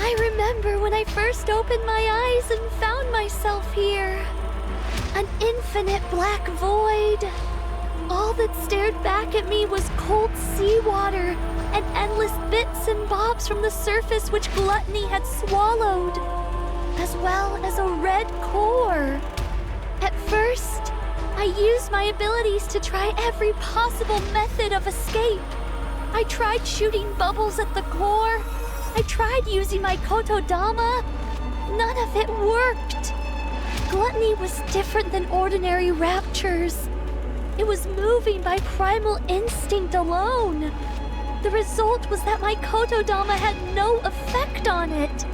I remember when I first opened my eyes and found myself here. An infinite black void. All that stared back at me was cold seawater and endless bits and bobs from the surface which Gluttony had swallowed, as well as a red core. At first, I used my abilities to try every possible method of escape. I tried shooting bubbles at the core. I tried using my Kotodama. None of it worked. Gluttony was different than ordinary raptures. It was moving by primal instinct alone. The result was that my Kotodama had no effect on it.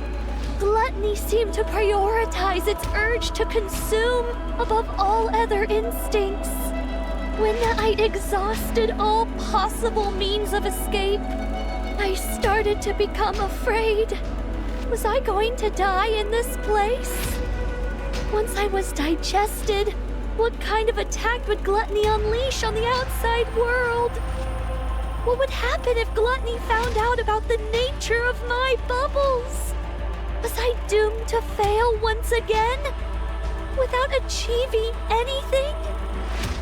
Gluttony seemed to prioritize its urge to consume above all other instincts. When I'd exhausted all possible means of escape, I started to become afraid. Was I going to die in this place? Once I was digested, what kind of attack would Gluttony unleash on the outside world? What would happen if Gluttony found out about the nature of my bubbles? Was I doomed to fail once again? Without achieving anything?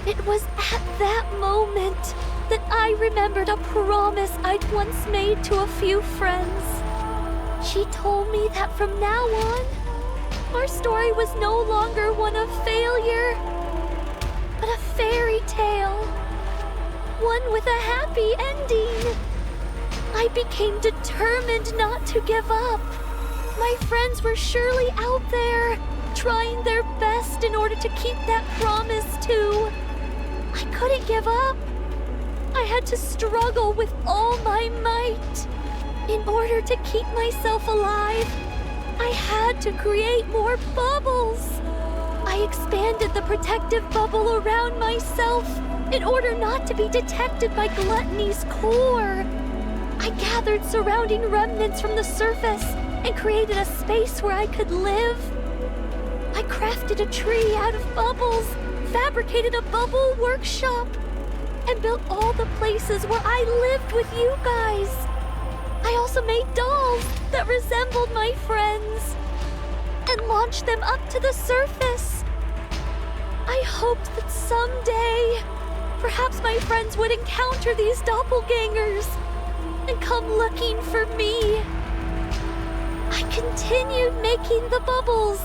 It was at that moment that I remembered a promise I'd once made to a few friends. She told me that from now on, our story was no longer one of failure, but a fairy tale. One with a happy ending. I became determined not to give up. My friends were surely out there, trying their best in order to keep that promise too. I couldn't give up. I had to struggle with all my might. In order to keep myself alive, I had to create more bubbles. I expanded the protective bubble around myself in order not to be detected by Gluttony's core. I gathered surrounding remnants from the surface and created a space where I could live. I crafted a tree out of bubbles, fabricated a bubble workshop, and built all the places where I lived with you guys. I also made dolls that resembled my friends and launched them up to the surface. I hoped that someday, perhaps my friends would encounter these doppelgangers and come looking for me. I continued making the bubbles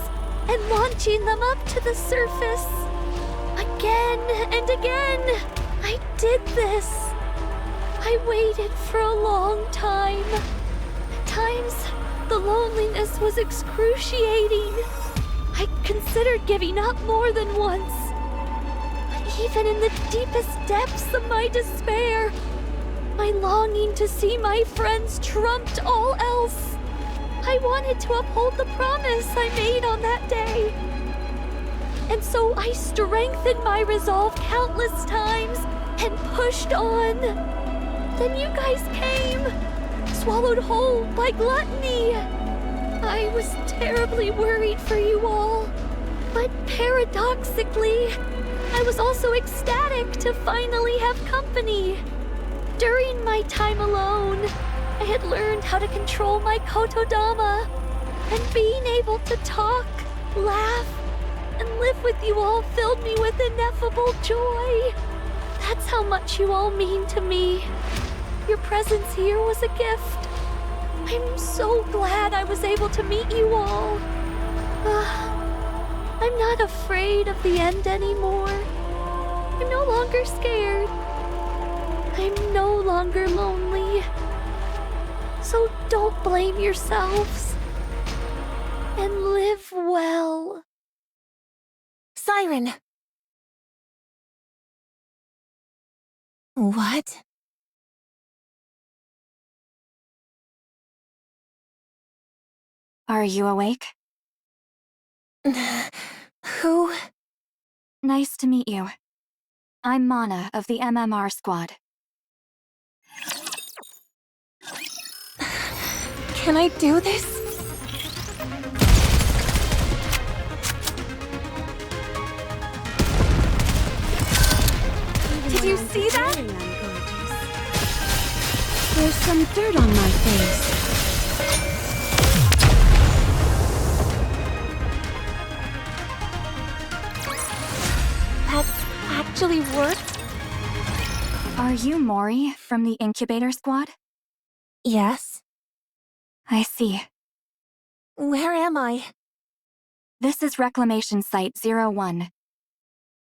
and launching them up to the surface. Again and again, I did this. I waited for a long time. At times, the loneliness was excruciating. I considered giving up more than once. But even in the deepest depths of my despair, my longing to see my friends trumped all else. I wanted to uphold the promise I made on that day. And so I strengthened my resolve countless times and pushed on. Then you guys came, swallowed whole by Gluttony. I was terribly worried for you all. But paradoxically, I was also ecstatic to finally have company. During my time alone, I had learned how to control my Kotodama, and being able to talk, laugh, and live with you all filled me with ineffable joy. That's how much you all mean to me. Your presence here was a gift. I'm so glad I was able to meet you all. I'm not afraid of the end anymore. I'm no longer scared. I'm no longer lonely. So don't blame yourselves. And live well. Siren! What? Are you awake? Who? Nice to meet you. I'm Mana of the MMR squad. Can I do this? Did you see that? There's some dirt on my face. actually worked? Are you Mori from the incubator squad? Yes. I see. Where am I? This is Reclamation Site 01.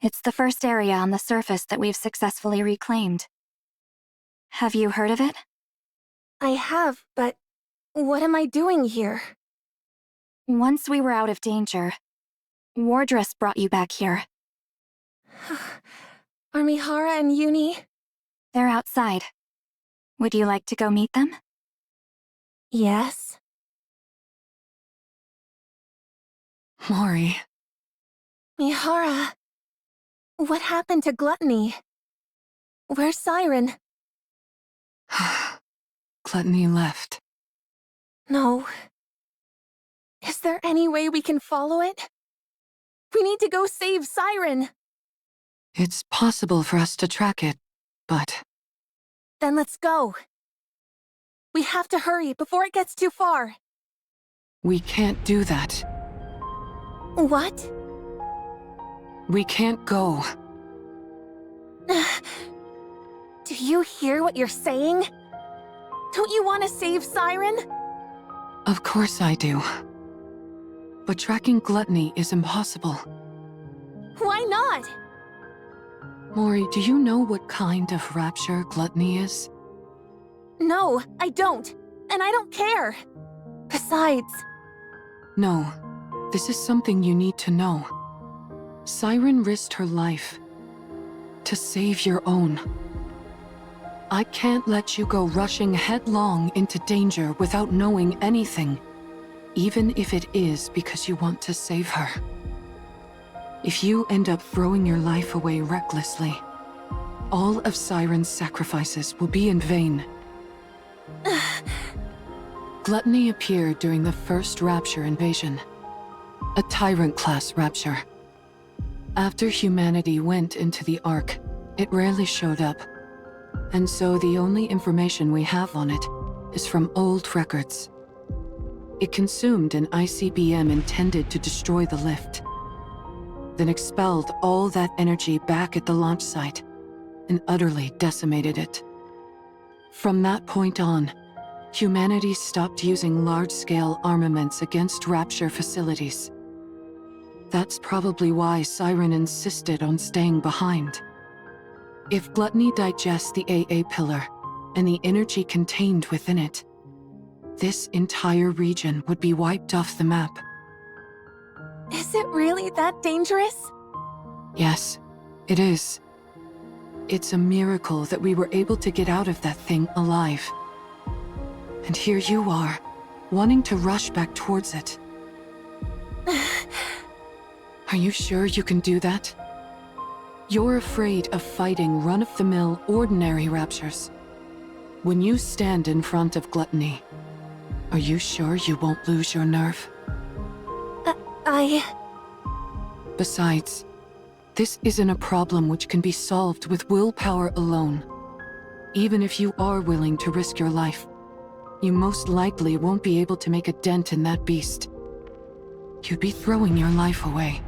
It's the first area on the surface that we've successfully reclaimed. Have you heard of it? I have, but what am I doing here? Once we were out of danger, Wardress brought you back here. Are Mihara and Uni? They're outside. Would you like to go meet them? Yes. Mori. Mihara. What happened to Gluttony? Where's Siren? Gluttony left. No. Is there any way we can follow it? We need to go save Siren! It's possible for us to track it, but... Then let's go. We have to hurry before it gets too far. We can't do that. What? We can't go. Do you hear what you're saying? Don't you want to save Siren? Of course I do. But tracking Gluttony is impossible. Why not? Mori, do you know what kind of rapture Gluttony is? No, I don't. And I don't care. Besides... No. This is something you need to know. Siren risked her life to save your own. I can't let you go rushing headlong into danger without knowing anything, even if it is because you want to save her. If you end up throwing your life away recklessly, all of Siren's sacrifices will be in vain. Gluttony appeared during the first Rapture invasion, a Tyrant-class Rapture. After humanity went into the Ark, it rarely showed up, and so the only information we have on it is from old records. It consumed an ICBM intended to destroy the lift, then expelled all that energy back at the launch site and utterly decimated it. From that point on, humanity stopped using large-scale armaments against Rapture facilities. That's probably why Siren insisted on staying behind. If Gluttony digests the AA pillar and the energy contained within it, this entire region would be wiped off the map. Is it really that dangerous? Yes, it is. It's a miracle that we were able to get out of that thing alive. And here you are, wanting to rush back towards it. Are you sure you can do that? You're afraid of fighting run-of-the-mill ordinary raptures. When you stand in front of Gluttony, are you sure you won't lose your nerve? Besides, this isn't a problem which can be solved with willpower alone. Even if you are willing to risk your life, you most likely won't be able to make a dent in that beast. You'd be throwing your life away.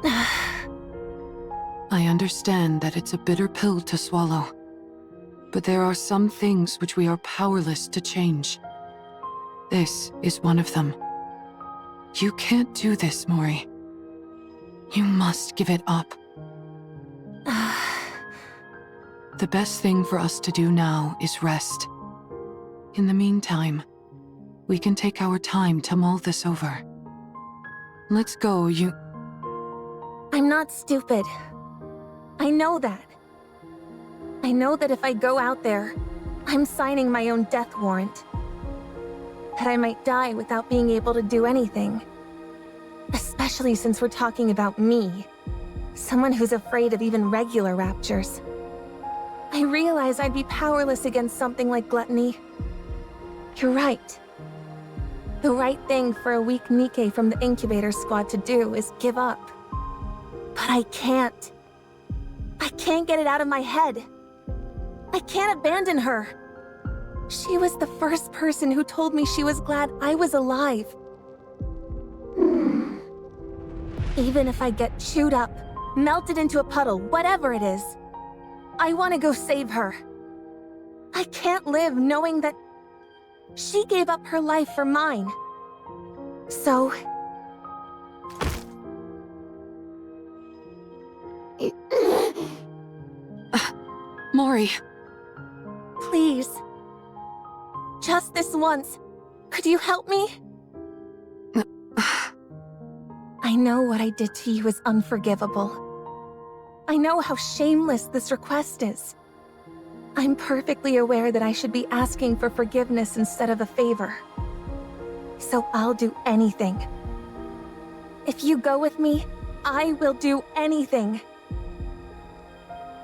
I understand that it's a bitter pill to swallow, but there are some things which we are powerless to change. This is one of them. You can't do this, Mori. You must give it up. The best thing for us to do now is rest. In the meantime, we can take our time to mull this over. Let's go, I'm not stupid. I know that. I know that if I go out there, I'm signing my own death warrant. That I might die without being able to do anything. Especially since we're talking about me. Someone who's afraid of even regular raptures. I realize I'd be powerless against something like Gluttony. You're right. The right thing for a weak NIKKE from the incubator squad to do is give up. But I can't. I can't get it out of my head. I can't abandon her. She was the first person who told me she was glad I was alive. Even if I get chewed up, melted into a puddle, whatever it is. I want to go save her. I can't live knowing that she gave up her life for mine. So... Mori. Please. Just this once. Could you help me? I know what I did to you is unforgivable. I know how shameless this request is. I'm perfectly aware that I should be asking for forgiveness instead of a favor. So I'll do anything. If you go with me, I will do anything.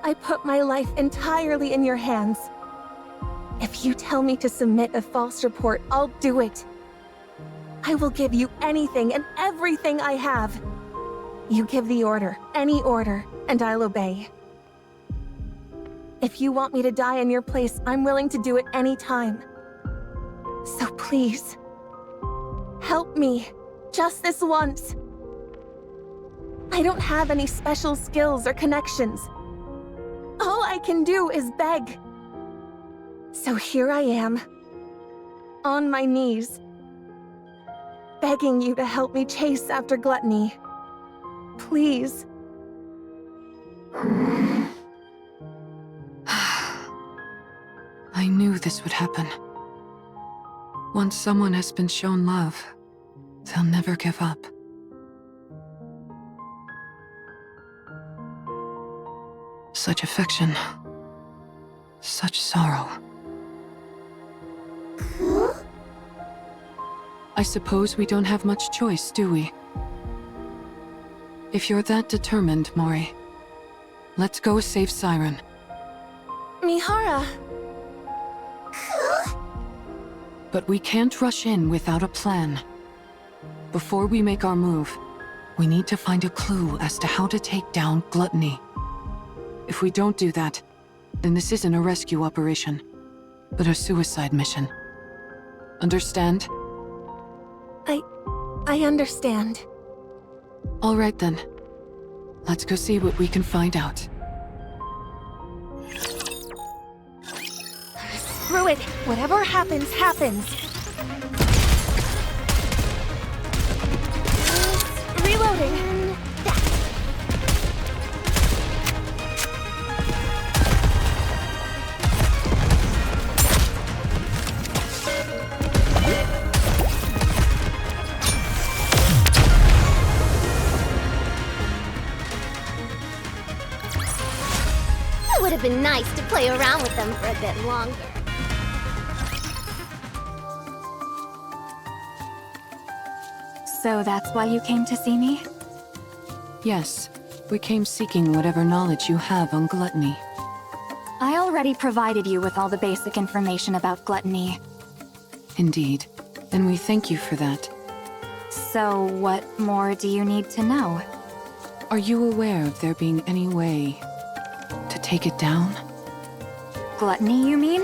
I put my life entirely in your hands. If you tell me to submit a false report, I'll do it. I will give you anything and everything I have. You give the order, any order, and I'll obey. If you want me to die in your place, I'm willing to do it any time. So please, help me, just this once. I don't have any special skills or connections. All I can do is beg. So here I am, on my knees, begging you to help me chase after gluttony. Please. I knew this would happen. Once someone has been shown love, they'll never give up. Such affection. Such sorrow. I suppose we don't have much choice, do we? If you're that determined, Mori, let's go save Siren. Mihara. But we can't rush in without a plan. Before we make our move, we need to find a clue as to how to take down Gluttony. If we don't do that, then this isn't a rescue operation, but a suicide mission. Understand? I understand. All right then. Let's go see what we can find out. Screw it! Whatever happens, happens! Reloading! It would have been nice to play around with them for a bit longer. So that's why you came to see me? Yes, we came seeking whatever knowledge you have on Gluttony. I already provided you with all the basic information about Gluttony. Indeed, and we thank you for that. So what more do you need to know? Are you aware of there being any way to take it down? Gluttony, you mean?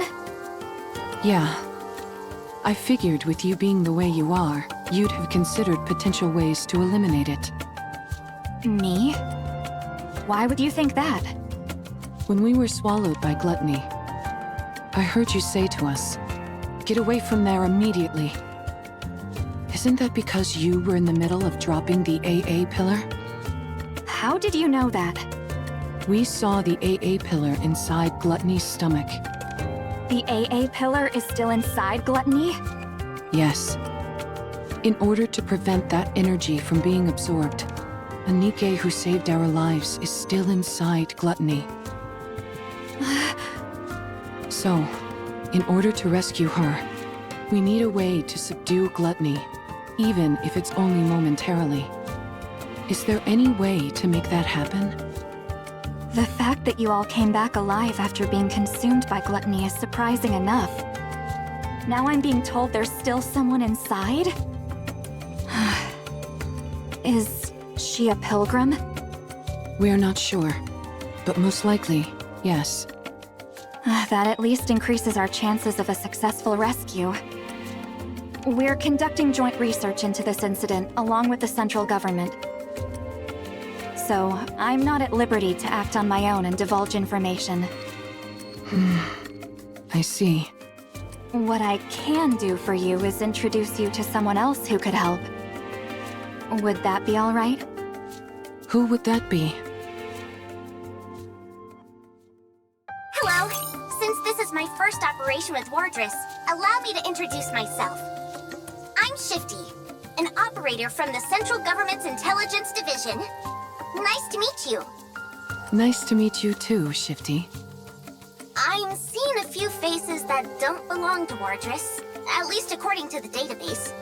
Yeah. I figured with you being the way you are, you'd have considered potential ways to eliminate it. Me? Why would you think that? When we were swallowed by Gluttony, I heard you say to us, "Get away from there immediately." Isn't that because you were in the middle of dropping the AA pillar? How did you know that? We saw the AA pillar inside Gluttony's stomach. The AA pillar is still inside Gluttony? Yes. In order to prevent that energy from being absorbed, a NIKKE who saved our lives is still inside Gluttony. So, in order to rescue her, we need a way to subdue Gluttony, even if it's only momentarily. Is there any way to make that happen? The fact that you all came back alive after being consumed by Gluttony is surprising enough. Now I'm being told there's still someone inside? Is she a pilgrim? We're not sure, but most likely, yes. That at least increases our chances of a successful rescue. We're conducting joint research into this incident, along with the central government. so I'm not at liberty to act on my own and divulge information. I see. What I can do for you is introduce you to someone else who could help. Would that be all right? Who would that be? Hello. Since this is my first operation with Wardress, allow me to introduce myself. I'm Shifty, an operator from the Central Government's Intelligence Division. Nice to meet you. Nice to meet you too, Shifty. I'm seeing a few faces that don't belong to Wardress, at least according to the database.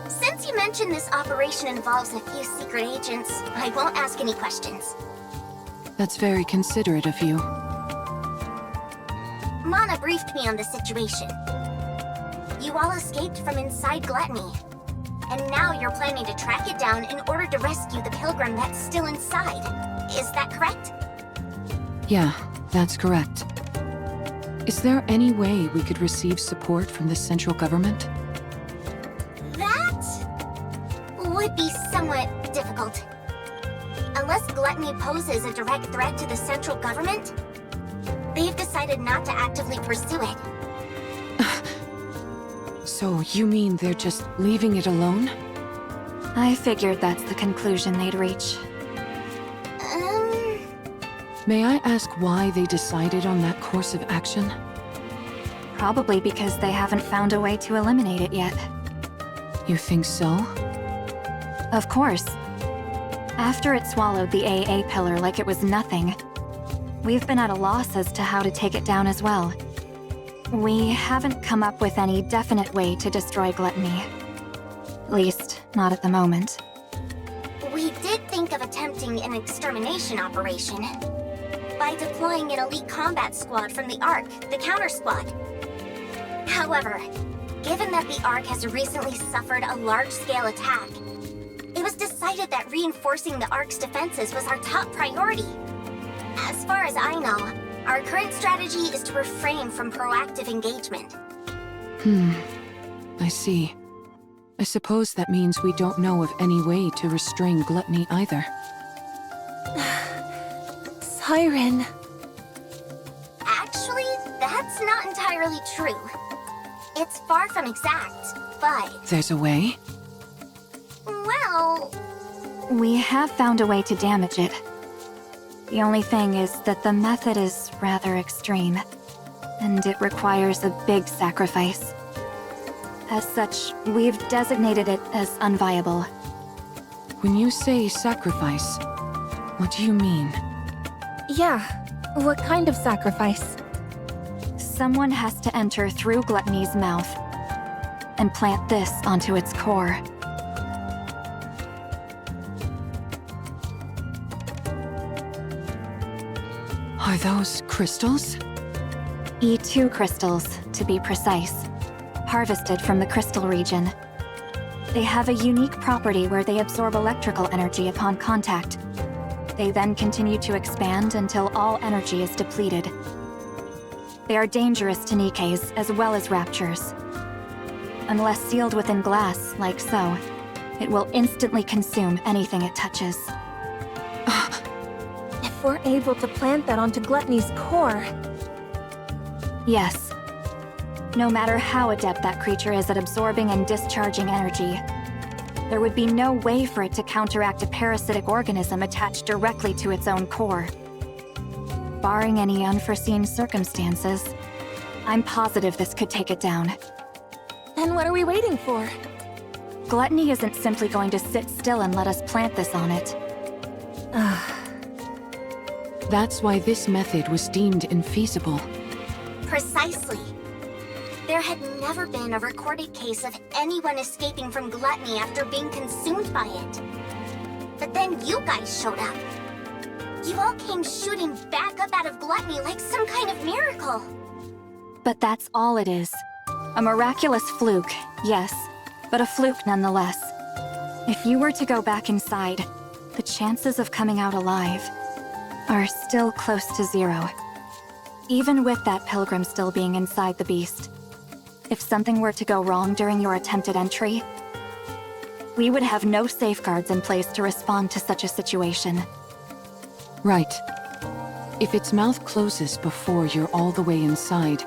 Since you mentioned this operation involves a few secret agents, I won't ask any questions. That's very considerate of you. Mana briefed me on the situation. You all escaped from inside Gluttony, and now you're planning to track it down in order to rescue the pilgrim that's still inside. Is that correct? Yeah, that's correct. Is there any way we could receive support from the central government? That would be somewhat difficult. Unless Gluttony poses a direct threat to the central government, they've decided not to actively pursue it. So you mean they're just leaving it alone? I figured that's the conclusion they'd reach. May I ask why they decided on that course of action? Probably because they haven't found a way to eliminate it yet. You think so? Of course. After it swallowed the AA pillar like it was nothing, we've been at a loss as to how to take it down as well. We haven't come up with any definite way to destroy Gluttony. At least, not at the moment. We did think of attempting an extermination operation by deploying an elite combat squad from the Ark, the counter squad. However, given that the Ark has recently suffered a large-scale attack, it was decided that reinforcing the Ark's defenses was our top priority. As far as I know, our current strategy is to refrain from proactive engagement. I see. I suppose that means we don't know of any way to restrain Gluttony either. Siren. Actually, that's not entirely true. It's far from exact, but... There's a way? Well... We have found a way to damage it. The only thing is that the method is rather extreme, and it requires a big sacrifice. As such, we've designated it as unviable. When you say sacrifice, what do you mean? Yeah, what kind of sacrifice? Someone has to enter through Gluttony's mouth and plant this onto its core. Are those crystals? E2 crystals, to be precise, harvested from the crystal region. They have a unique property where they absorb electrical energy upon contact. They then continue to expand until all energy is depleted. They are dangerous to NIKKEs as well as raptures. Unless sealed within glass, like so, it will instantly consume anything it touches. If we're able to plant that onto Gluttony's core... Yes. No matter how adept that creature is at absorbing and discharging energy, there would be no way for it to counteract a parasitic organism attached directly to its own core. Barring any unforeseen circumstances, I'm positive this could take it down. Then what are we waiting for? Gluttony isn't simply going to sit still and let us plant this on it. That's why this method was deemed infeasible. Precisely. There had never been a recorded case of anyone escaping from Gluttony after being consumed by it. But then you guys showed up. You all came shooting back up out of Gluttony like some kind of miracle. But that's all it is. A miraculous fluke, yes, but a fluke nonetheless. If you were to go back inside, the chances of coming out alive are still close to 0. Even with that pilgrim still being inside the beast. If something were to go wrong during your attempted entry, we would have no safeguards in place to respond to such a situation. Right. If its mouth closes before you're all the way inside,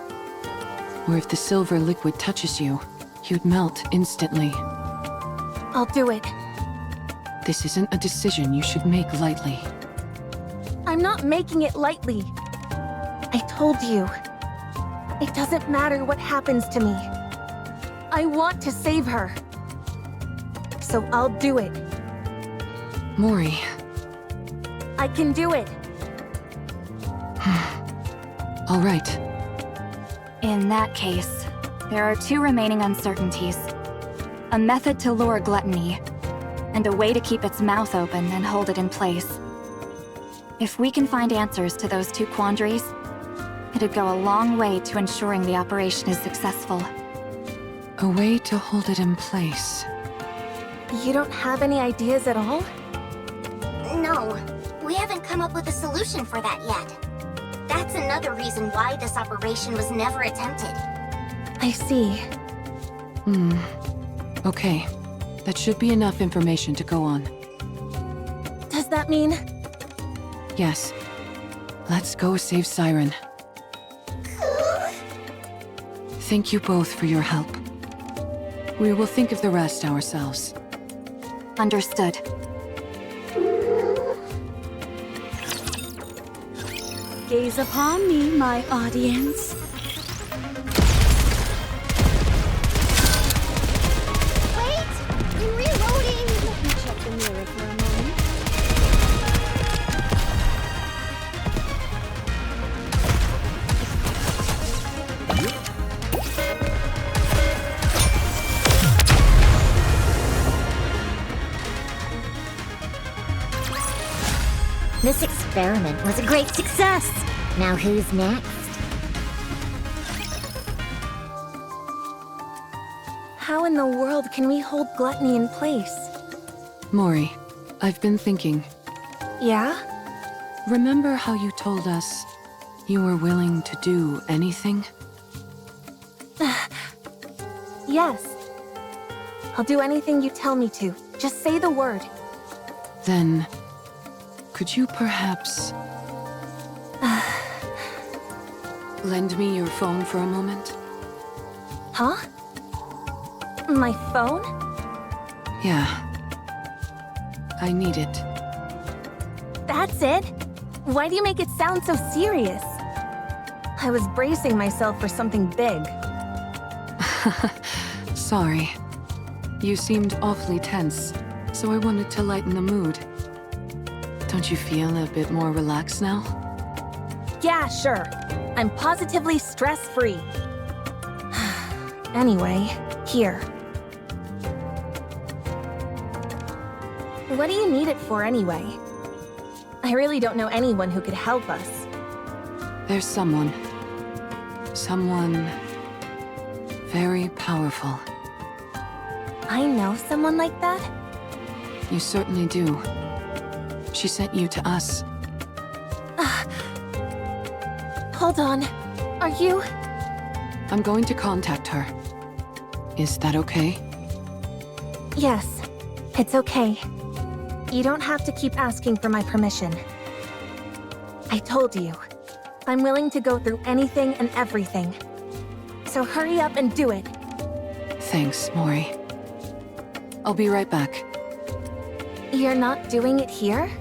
or if the silver liquid touches you, you'd melt instantly. I'll do it. This isn't a decision you should make lightly. I'm not making it lightly. I told you. It doesn't matter what happens to me. I want to save her. So I'll do it. Mori. I can do it. All right. In that case, there are two remaining uncertainties. A method to lure gluttony, and a way to keep its mouth open and hold it in place. If we can find answers to those two quandaries, it'd go a long way to ensuring the operation is successful. A way to hold it in place. You don't have any ideas at all? No, we haven't come up with a solution for that yet. That's another reason why this operation was never attempted. I see. Okay. That should be enough information to go on. Does that mean... Yes. Let's go save Siren. Thank you both for your help. We will think of the rest ourselves. Understood. Gaze upon me, my audience. Wait! I'm reloading! Let me check the mirror for a moment. This experiment was a great success. Now who's next? How in the world can we hold gluttony in place? Mori, I've been thinking. Yeah? Remember how you told us you were willing to do anything? Yes. I'll do anything you tell me to. Just say the word. Then, could you perhaps lend me your phone for a moment? Huh? My phone? Yeah. I need it. That's it? Why do you make it sound so serious? I was bracing myself for something big. Sorry. You seemed awfully tense, so I wanted to lighten the mood. Don't you feel a bit more relaxed now? Yeah, sure. I'm positively stress-free. Anyway, here. What do you need it for anyway? I really don't know anyone who could help us. There's someone. Someone very powerful. I know someone like that? You certainly do. She sent you to us. Hold on. Are you... I'm going to contact her. Is that okay? Yes, it's okay. You don't have to keep asking for my permission. I told you. I'm willing to go through anything and everything. So hurry up and do it. Thanks, Mori. I'll be right back. You're not doing it here?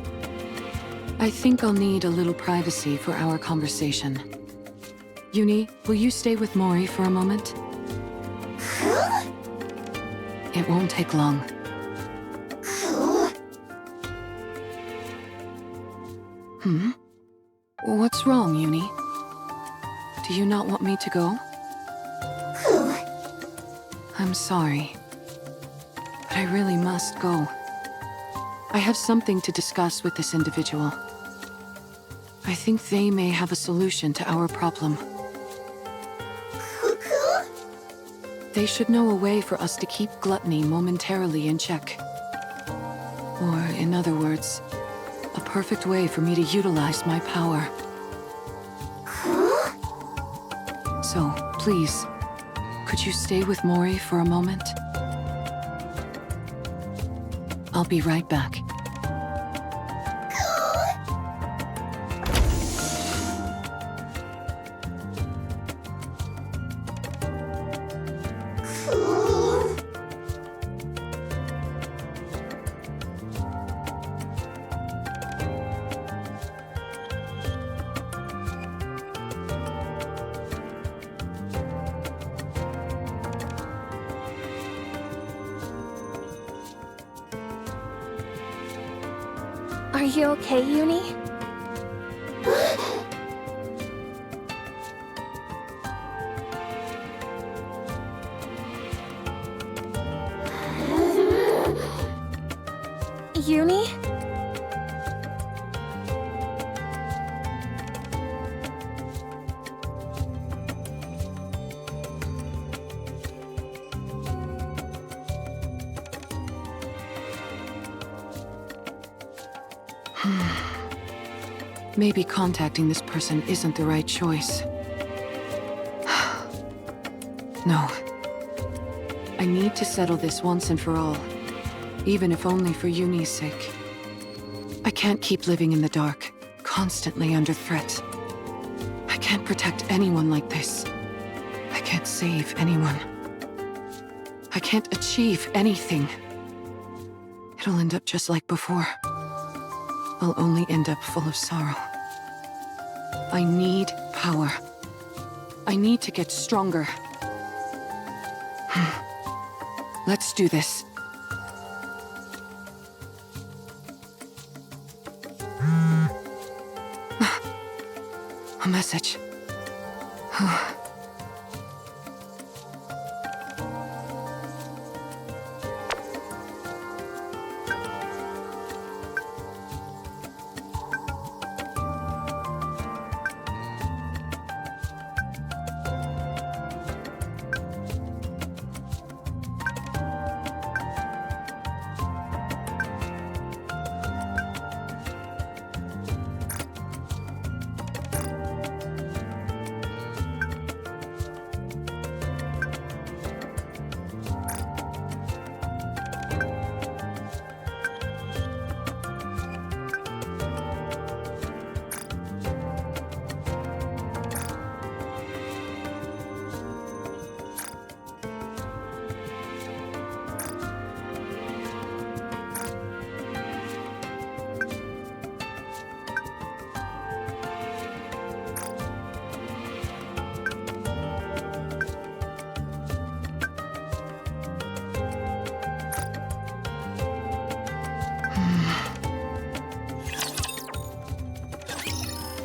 I think I'll need a little privacy for our conversation. Uni, will you stay with Mori for a moment? It won't take long. What's wrong, Uni? Do you not want me to go? I'm sorry. But I really must go. I have something to discuss with this individual. I think they may have a solution to our problem. They should know a way for us to keep gluttony momentarily in check. Or, in other words, a perfect way for me to utilize my power. So, please, could you stay with Mori for a moment? I'll be right back. Are you okay, Uni? Uni? Maybe contacting this person isn't the right choice. No. I need to settle this once and for all. Even if only for Uni's sake. I can't keep living in the dark, constantly under threat. I can't protect anyone like this. I can't save anyone. I can't achieve anything. It'll end up just like before. I'll only end up full of sorrow. I need power. I need to get stronger. Let's do this. A message.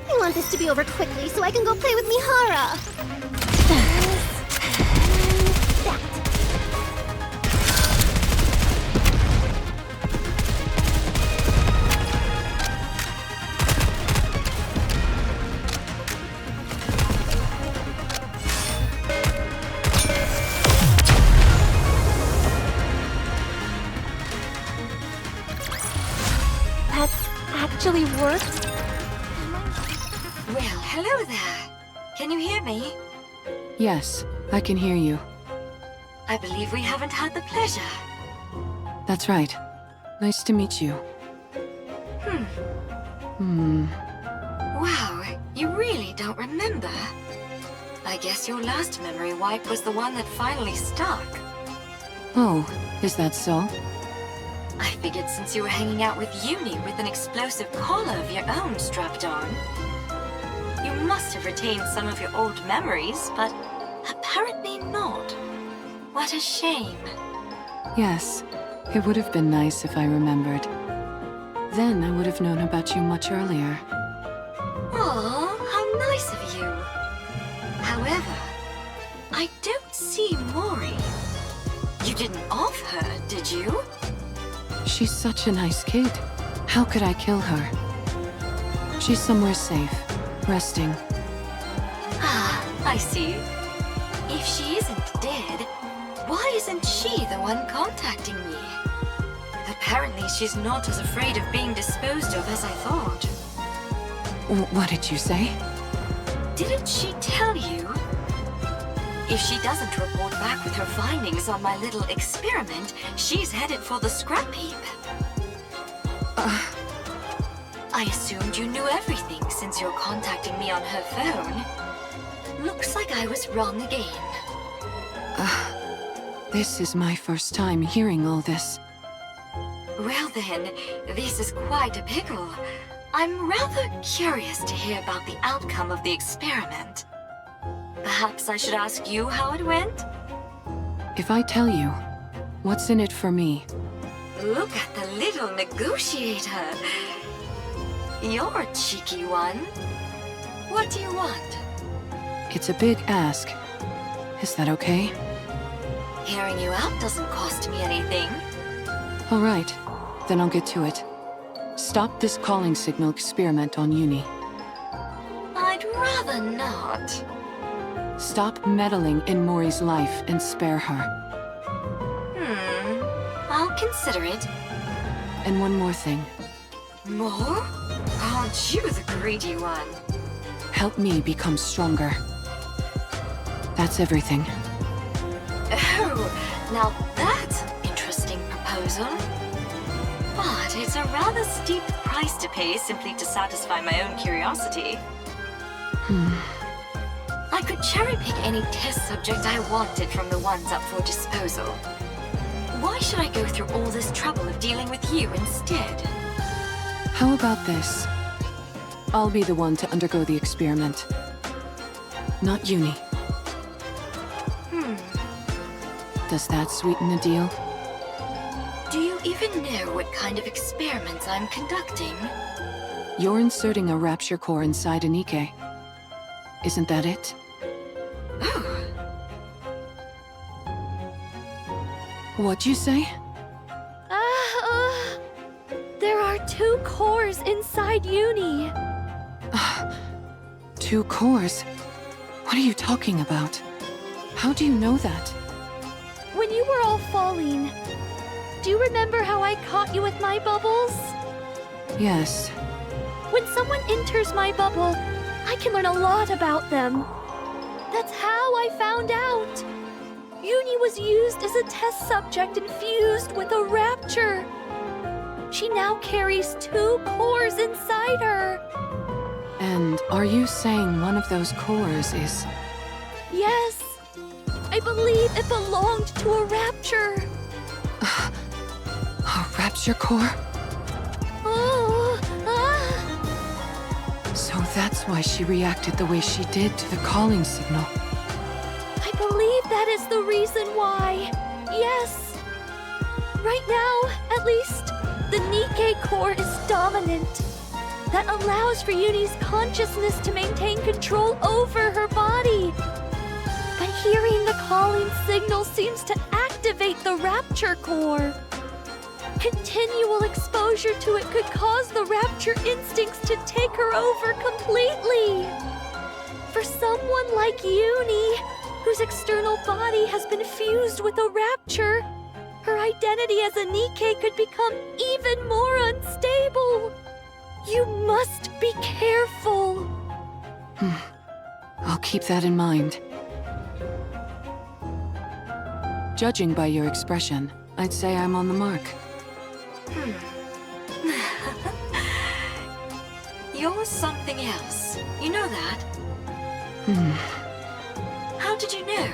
I want this to be over quickly so I can go play with Mihara. That actually worked? Well, hello there. Can you hear me? Yes, I can hear you. I believe we haven't had the pleasure. That's right. Nice to meet you. Wow, you really don't remember? I guess your last memory wipe was the one that finally stuck. Oh, is that so? I figured since you were hanging out with Uni with an explosive collar of your own strapped on, you must have retained some of your old memories, but apparently not. What a shame. Yes, it would have been nice if I remembered. Then I would have known about you much earlier. Aw, how nice of you. However, I don't see Mori. You didn't off her, did you? She's such a nice kid. How could I kill her? She's somewhere safe, resting. Ah, I see. If she isn't dead, why isn't she the one contacting me? Apparently she's not as afraid of being disposed of as I thought. What did you say? Didn't she tell you? If she doesn't report back with her findings on my little experiment, she's headed for the scrap heap. I assumed you knew everything since you're contacting me on her phone. Looks like I was wrong again. This is my first time hearing all this. Well then, this is quite a pickle. I'm rather curious to hear about the outcome of the experiment. Perhaps I should ask you how it went? If I tell you, what's in it for me? Look at the little negotiator. You're a cheeky one. What do you want? It's a big ask. Is that okay? Hearing you out doesn't cost me anything. All right, then I'll get to it. Stop this calling signal experiment on Uni. I'd rather not. Stop meddling in Mori's life and spare her. I'll consider it. And one more thing. More? Aren't you the greedy one? Help me become stronger. That's everything. Oh, now that's an interesting proposal. But it's a rather steep price to pay simply to satisfy my own curiosity. I could cherry-pick any test subject I wanted from the ones up for disposal. Why should I go through all this trouble of dealing with you instead? How about this? I'll be the one to undergo the experiment. Not Uni. Does that sweeten the deal? Do you even know what kind of experiments I'm conducting? You're inserting a rapture core inside a NIKKE. Isn't that it? Oh, What'd you say? There are 2 cores inside Uni. 2 cores? What are you talking about? How do you know that? When you were all falling, do you remember how I caught you with my bubbles? Yes. When someone enters my bubble, I can learn a lot about them. That's how I found out. Uni was used as a test subject infused with a rapture. She now carries 2 cores inside her. And are you saying one of those cores is... Yes. I believe it belonged to a rapture. a rapture core? Oh, So that's why she reacted the way she did to the calling signal. I believe that is the reason why. Yes. Right now, at least, the NIKKE core is dominant. That allows for Uni's consciousness to maintain control over her body. But hearing the calling signal seems to activate the rapture core. Continual exposure to it could cause the rapture instincts to take her over completely. For someone like Uni, whose external body has been fused with a rapture, her identity as a NIKKE could become even more unstable. You must be careful. I'll keep that in mind. Judging by your expression, I'd say I'm on the mark. You're something else. You know that? How did you know?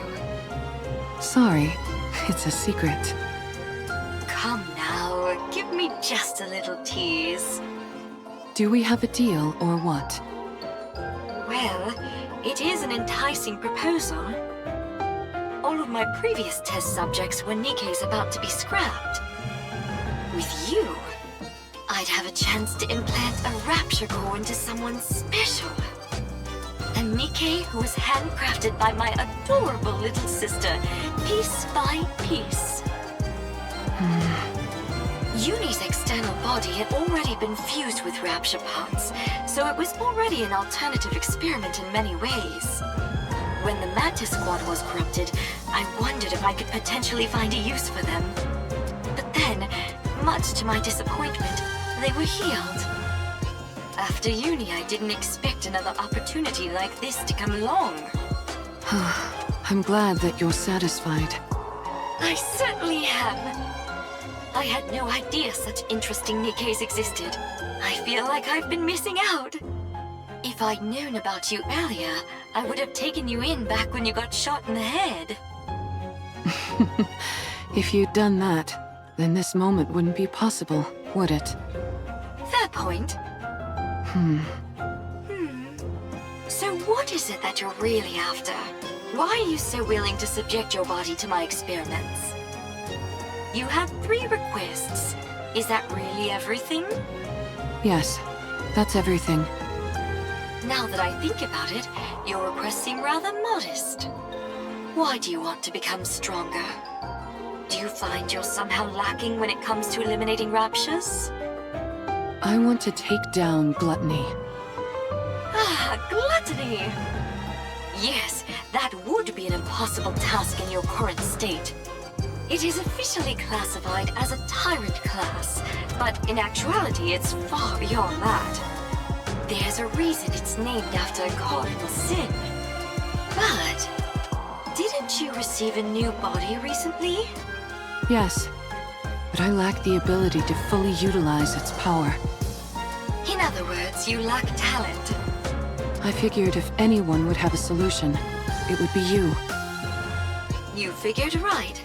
Sorry, it's a secret. Come now, give me just a little tease. Do we have a deal or what? Well, it is an enticing proposal. All of my previous test subjects were NIKKEs about to be scrapped. With you, I'd have a chance to implant a rapture core into someone special. A NIKKE who was handcrafted by my adorable little sister, piece by piece. Uni's external body had already been fused with rapture parts, so it was already an alternative experiment in many ways. When the Mantis Squad was corrupted, I wondered if I could potentially find a use for them. But then, much to my disappointment, they were healed. After Uni, I didn't expect another opportunity like this to come along. I'm glad that you're satisfied. I certainly am. I had no idea such interesting Nikkes existed. I feel like I've been missing out. If I'd known about you earlier, I would have taken you in back when you got shot in the head. If you'd done that, then this moment wouldn't be possible, would it? Fair point. So what is it that you're really after? Why are you so willing to subject your body to my experiments? You had 3 requests. Is that really everything? Yes, that's everything. Now that I think about it, your requests seem rather modest. Why do you want to become stronger? Do you find you're somehow lacking when it comes to eliminating raptures? I want to take down gluttony. Ah, gluttony! Yes, that would be an impossible task in your current state. It is officially classified as a tyrant class, but in actuality it's far beyond that. There's a reason it's named after a cardinal sin. But didn't you receive a new body recently? Yes, but I lack the ability to fully utilize its power. In other words, you lack talent. I figured if anyone would have a solution, it would be you. You figured right.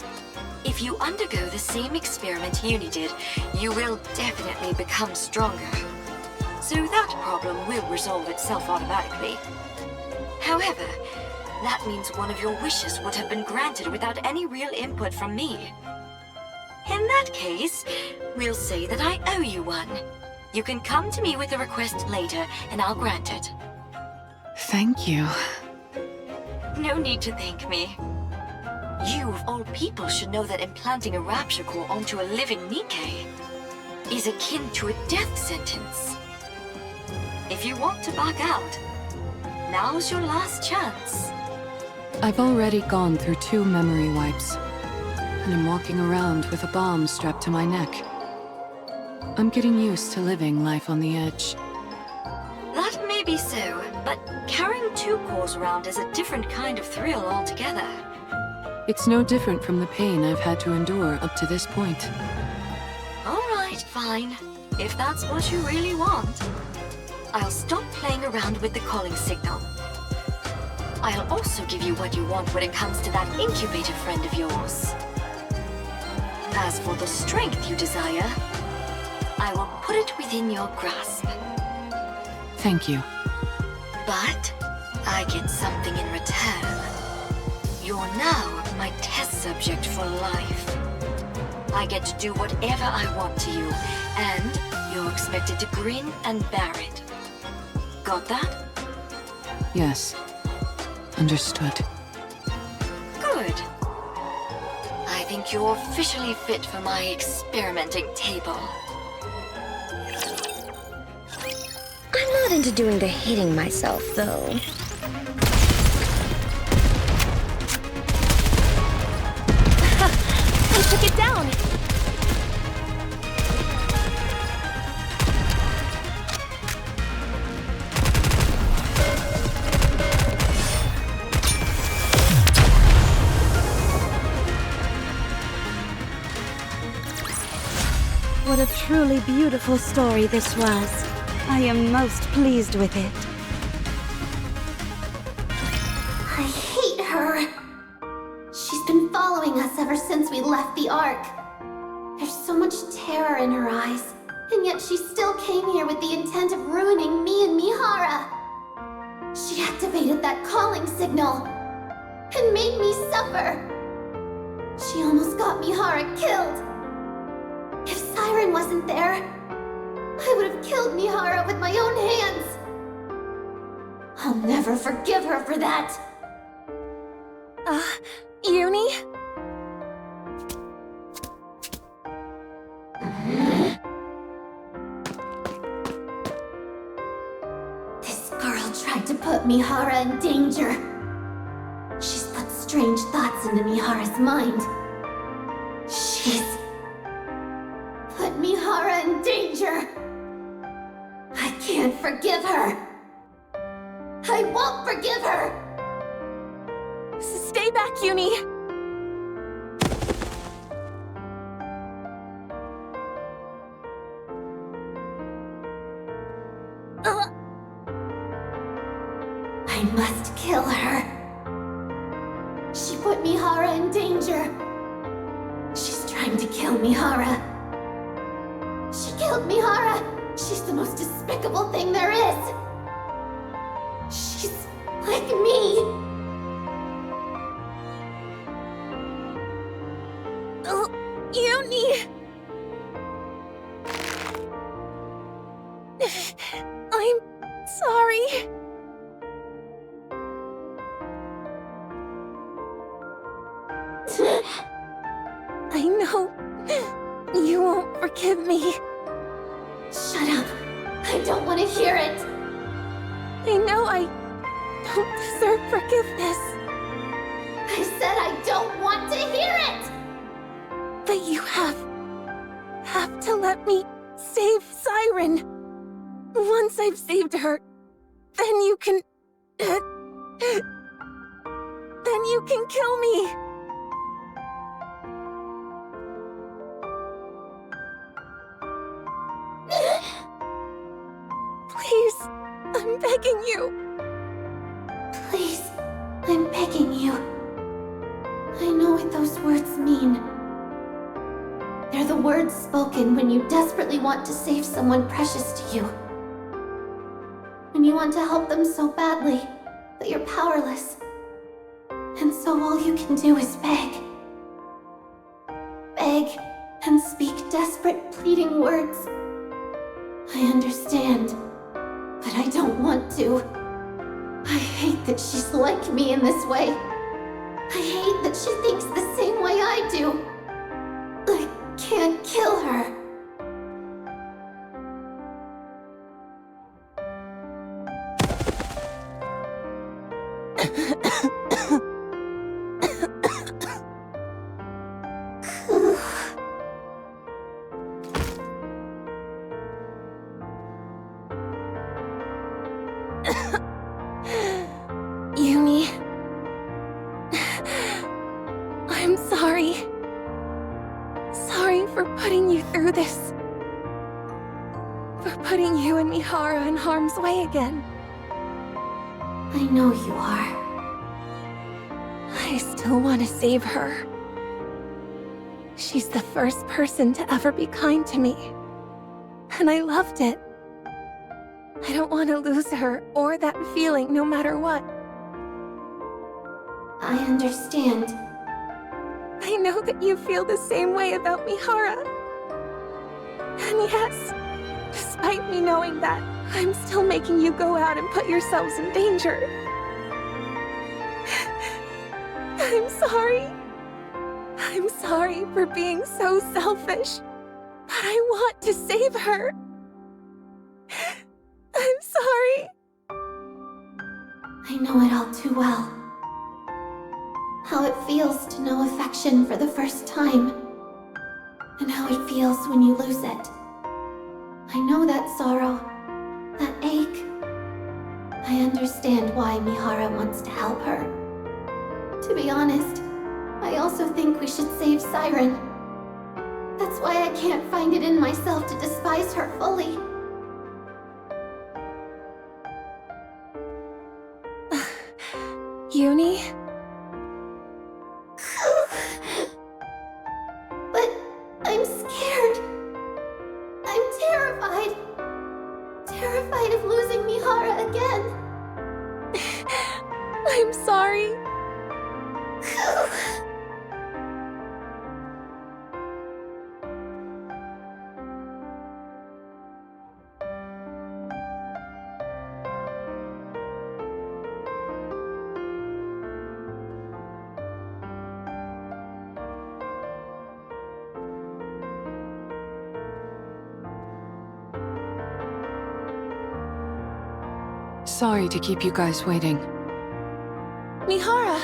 If you undergo the same experiment Uni did, you will definitely become stronger. So that problem will resolve itself automatically. However, that means one of your wishes would have been granted without any real input from me. In that case, we'll say that I owe you one. You can come to me with a request later, and I'll grant it. Thank you. No need to thank me. You, of all people, should know that implanting a rapture core onto a living Nikke is akin to a death sentence. If you want to back out, now's your last chance. I've already gone through 2 memory wipes, and I'm walking around with a bomb strapped to my neck. I'm getting used to living life on the edge. That may be so, but carrying 2 cores around is a different kind of thrill altogether. It's no different from the pain I've had to endure up to this point. All right, fine. If that's what you really want. I'll stop playing around with the calling signal. I'll also give you what you want when it comes to that incubator friend of yours. As for the strength you desire, I will put it within your grasp. Thank you. But I get something in return. You're now my test subject for life. I get to do whatever I want to you, and you're expected to grin and bear it. Got that? Yes. Understood. Good. I think you're officially fit for my experimenting table. I'm not into doing the hitting myself, though. I took it down! What a truly beautiful story this was. I am most pleased with it. I hate her. She's been following us ever since we left the Ark. There's so much terror in her eyes, and yet she still came here with the intent of ruining me and Mihara. She activated that calling signal and made me suffer. She almost got Mihara killed. If Siren wasn't there, I would have killed Mihara with my own hands. I'll never forgive her for that. Uni? This girl tried to put Mihara in danger. She's put strange thoughts into Mihara's mind. She's put Mihara in danger. I can't forgive her. I won't forgive her. Stay back, Uni! Mihara in danger. She's trying to kill Mihara. She killed Mihara! She's the most despicable thing there is! She's like me! Oh, Uni! I'm sorry. I know you won't forgive me. Shut up! I don't want to hear it! I know I don't deserve forgiveness. I said I don't want to hear it! But you have to let me save Siren. Once I've saved her, then you can kill me. Please, I'm begging you. Please, I'm begging you. I know what those words mean. They're the words spoken when you desperately want to save someone precious to you. When you want to help them so badly, but you're powerless. And so all you can do is beg. Beg and speak desperate, pleading words. I understand, but I don't want to. I hate that she's like me in this way. I hate that she thinks the same way I do. I can't kill her. Uni, I'm sorry. Sorry for putting you through this. For putting you and Mihara in harm's way again. I know you are. I still want to save her. She's the first person to ever be kind to me. And I loved it. I don't want to lose her or that feeling no matter what. I understand. I know that you feel the same way about Mihara. And yes, despite me knowing that, I'm still making you go out and put yourselves in danger. I'm sorry. I'm sorry for being so selfish. But I want to save her. I'm sorry. I know it all too well. How it feels to know affection for the first time. And how it feels when you lose it. I know that sorrow, that ache. I understand why Mihara wants to help her. To be honest, I also think we should save Siren. That's why I can't find it in myself to despise her fully. Uni? But I'm scared. I'm terrified. Terrified of losing Mihara again. I'm sorry. Sorry to keep you guys waiting. Mihara!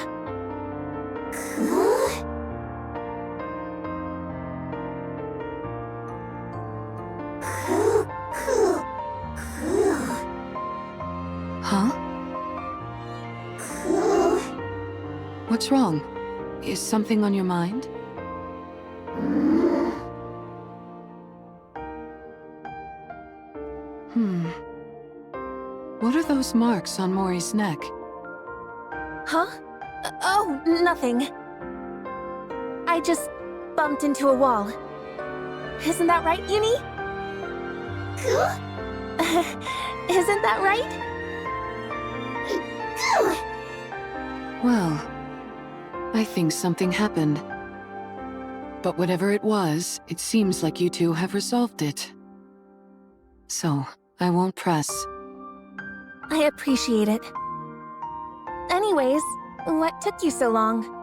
Huh? What's wrong? Is something on your mind? What are those marks on Mori's neck? Huh? Oh, nothing. I just bumped into a wall. Isn't that right, Uni? Isn't that right? Well, I think something happened. But whatever it was, it seems like you two have resolved it. So, I won't press. I appreciate it. Anyways, what took you so long?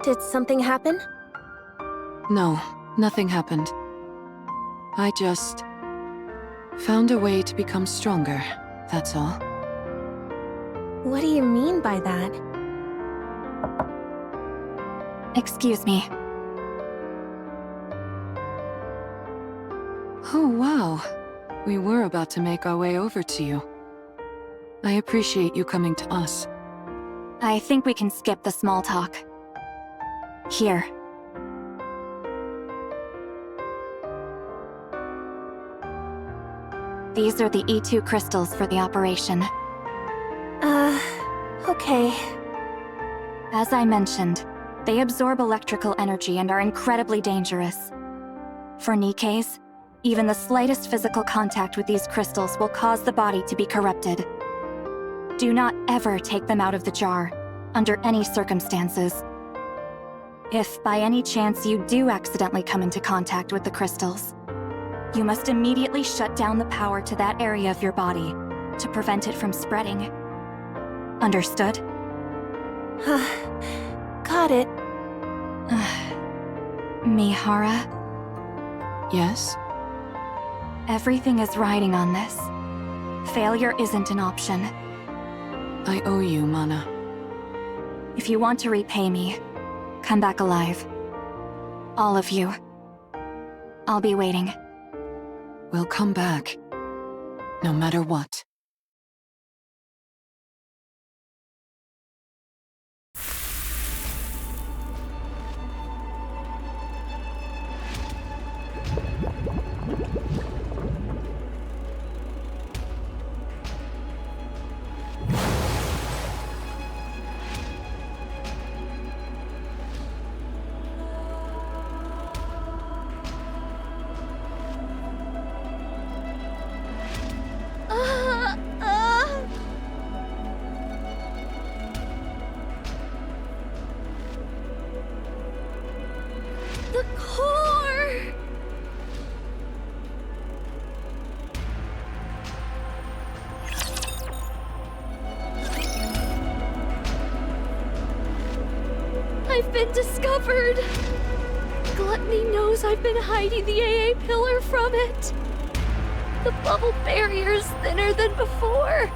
Did something happen? No, nothing happened. I just found a way to become stronger, that's all. What do you mean by that? Excuse me. Oh, wow. We were about to make our way over to you. I appreciate you coming to us. I think we can skip the small talk. Here. These are the E2 crystals for the operation. Okay. As I mentioned, they absorb electrical energy and are incredibly dangerous. For NIKKEs, even the slightest physical contact with these crystals will cause the body to be corrupted. Do not ever take them out of the jar, under any circumstances. If by any chance you do accidentally come into contact with the crystals, you must immediately shut down the power to that area of your body to prevent it from spreading. Understood? Got it. Mihara, Yes? everything is riding on this. Failure isn't an option. I owe you, Mana. If you want to repay me, come back alive. All of you. I'll be waiting. We'll come back. No matter what. The core! I've been discovered! Gluttony knows I've been hiding the AA pillar from it. The bubble barrier is thinner than before.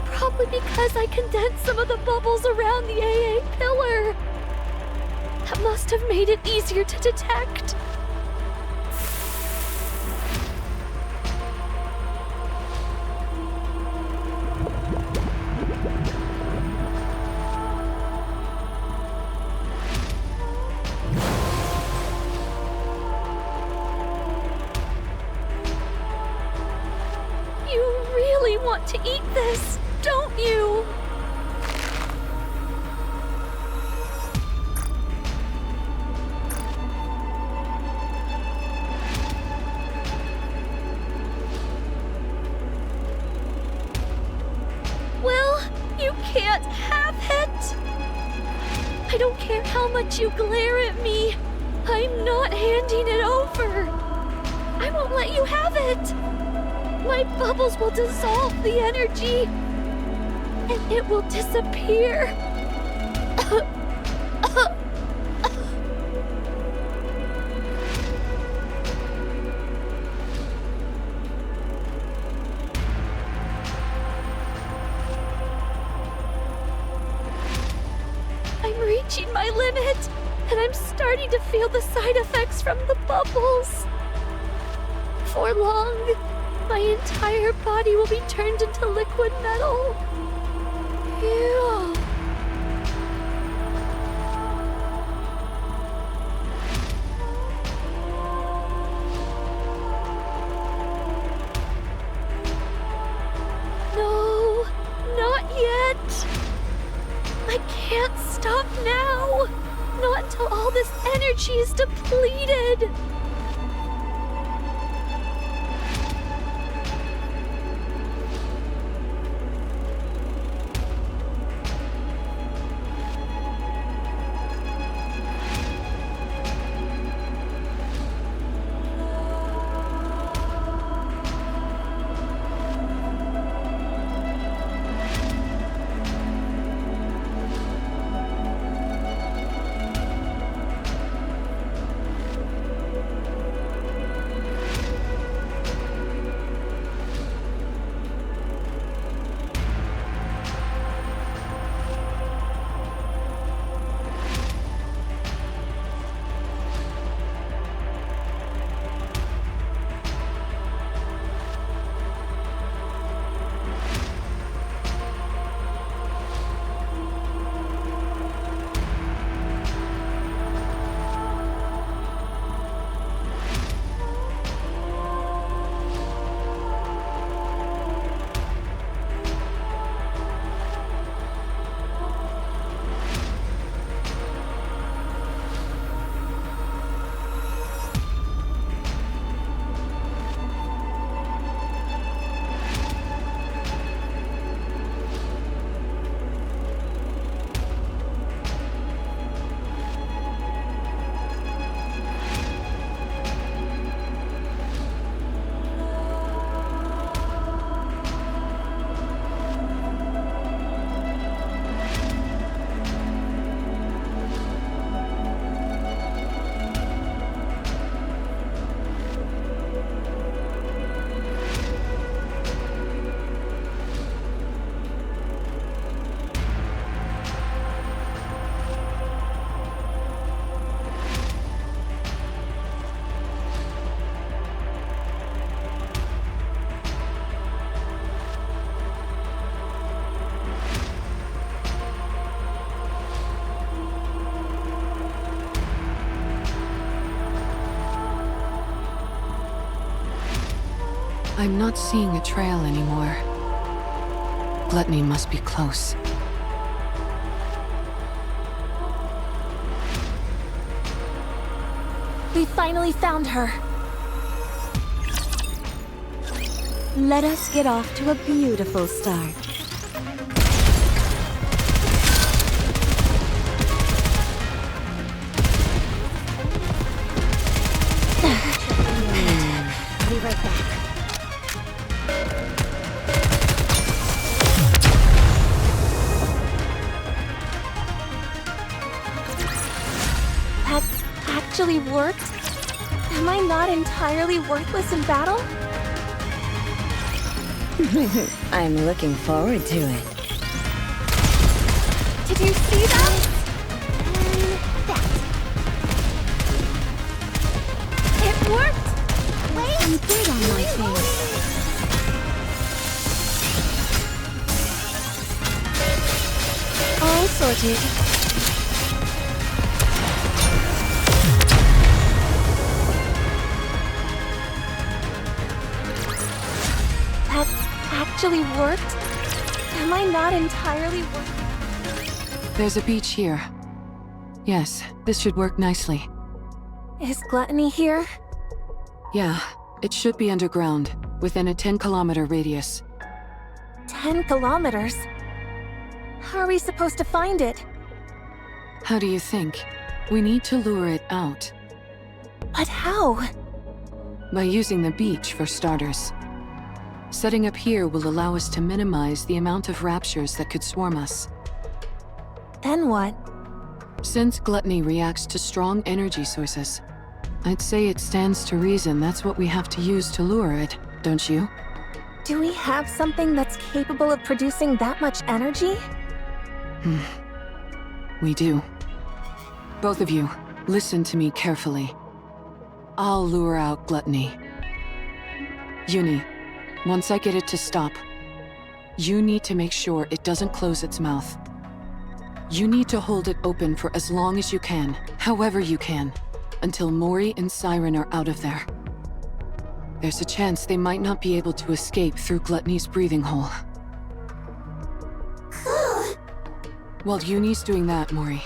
Probably because I condensed some of the bubbles around the AA pillar. That must have made it easier to detect. You really want to eat this, don't you? Well, you can't have it. I don't care how much you glare at me. I'm not handing it over. I won't let you have it. My bubbles will dissolve the energy, and it will disappear. I'm reaching my limit, and I'm starting to feel the side effects from the bubbles. Before long, my entire body will be turned into liquid metal. Ew. No, not yet. I can't stop now. Not until all this energy is depleted. I'm not seeing a trail anymore. Gluttony must be close. We finally found her. Let us get off to a beautiful start. Be right back. That actually worked? Am I not entirely worthless in battle? I'm looking forward to it. Did you see that? It worked! I'm good on my things. All sorted. That actually worked? Am I not entirely There's a beach here. Yes, this should work nicely. Is Gluttony here? Yeah, it should be underground, within a 10-kilometer radius. 10 kilometers? How are we supposed to find it? How do you think? We need to lure it out. But how? By using the beach, for starters. Setting up here will allow us to minimize the amount of raptures that could swarm us. Then what? Since Gluttony reacts to strong energy sources, I'd say it stands to reason that's what we have to use to lure it, don't you? Do we have something that's capable of producing that much energy? We do. Both of you, listen to me carefully. I'll lure out Gluttony. Uni, once I get it to stop, you need to make sure it doesn't close its mouth. You need to hold it open for as long as you can, however you can, until Mori and Siren are out of there. There's a chance they might not be able to escape through Gluttony's breathing hole. While Uni's doing that, Mori,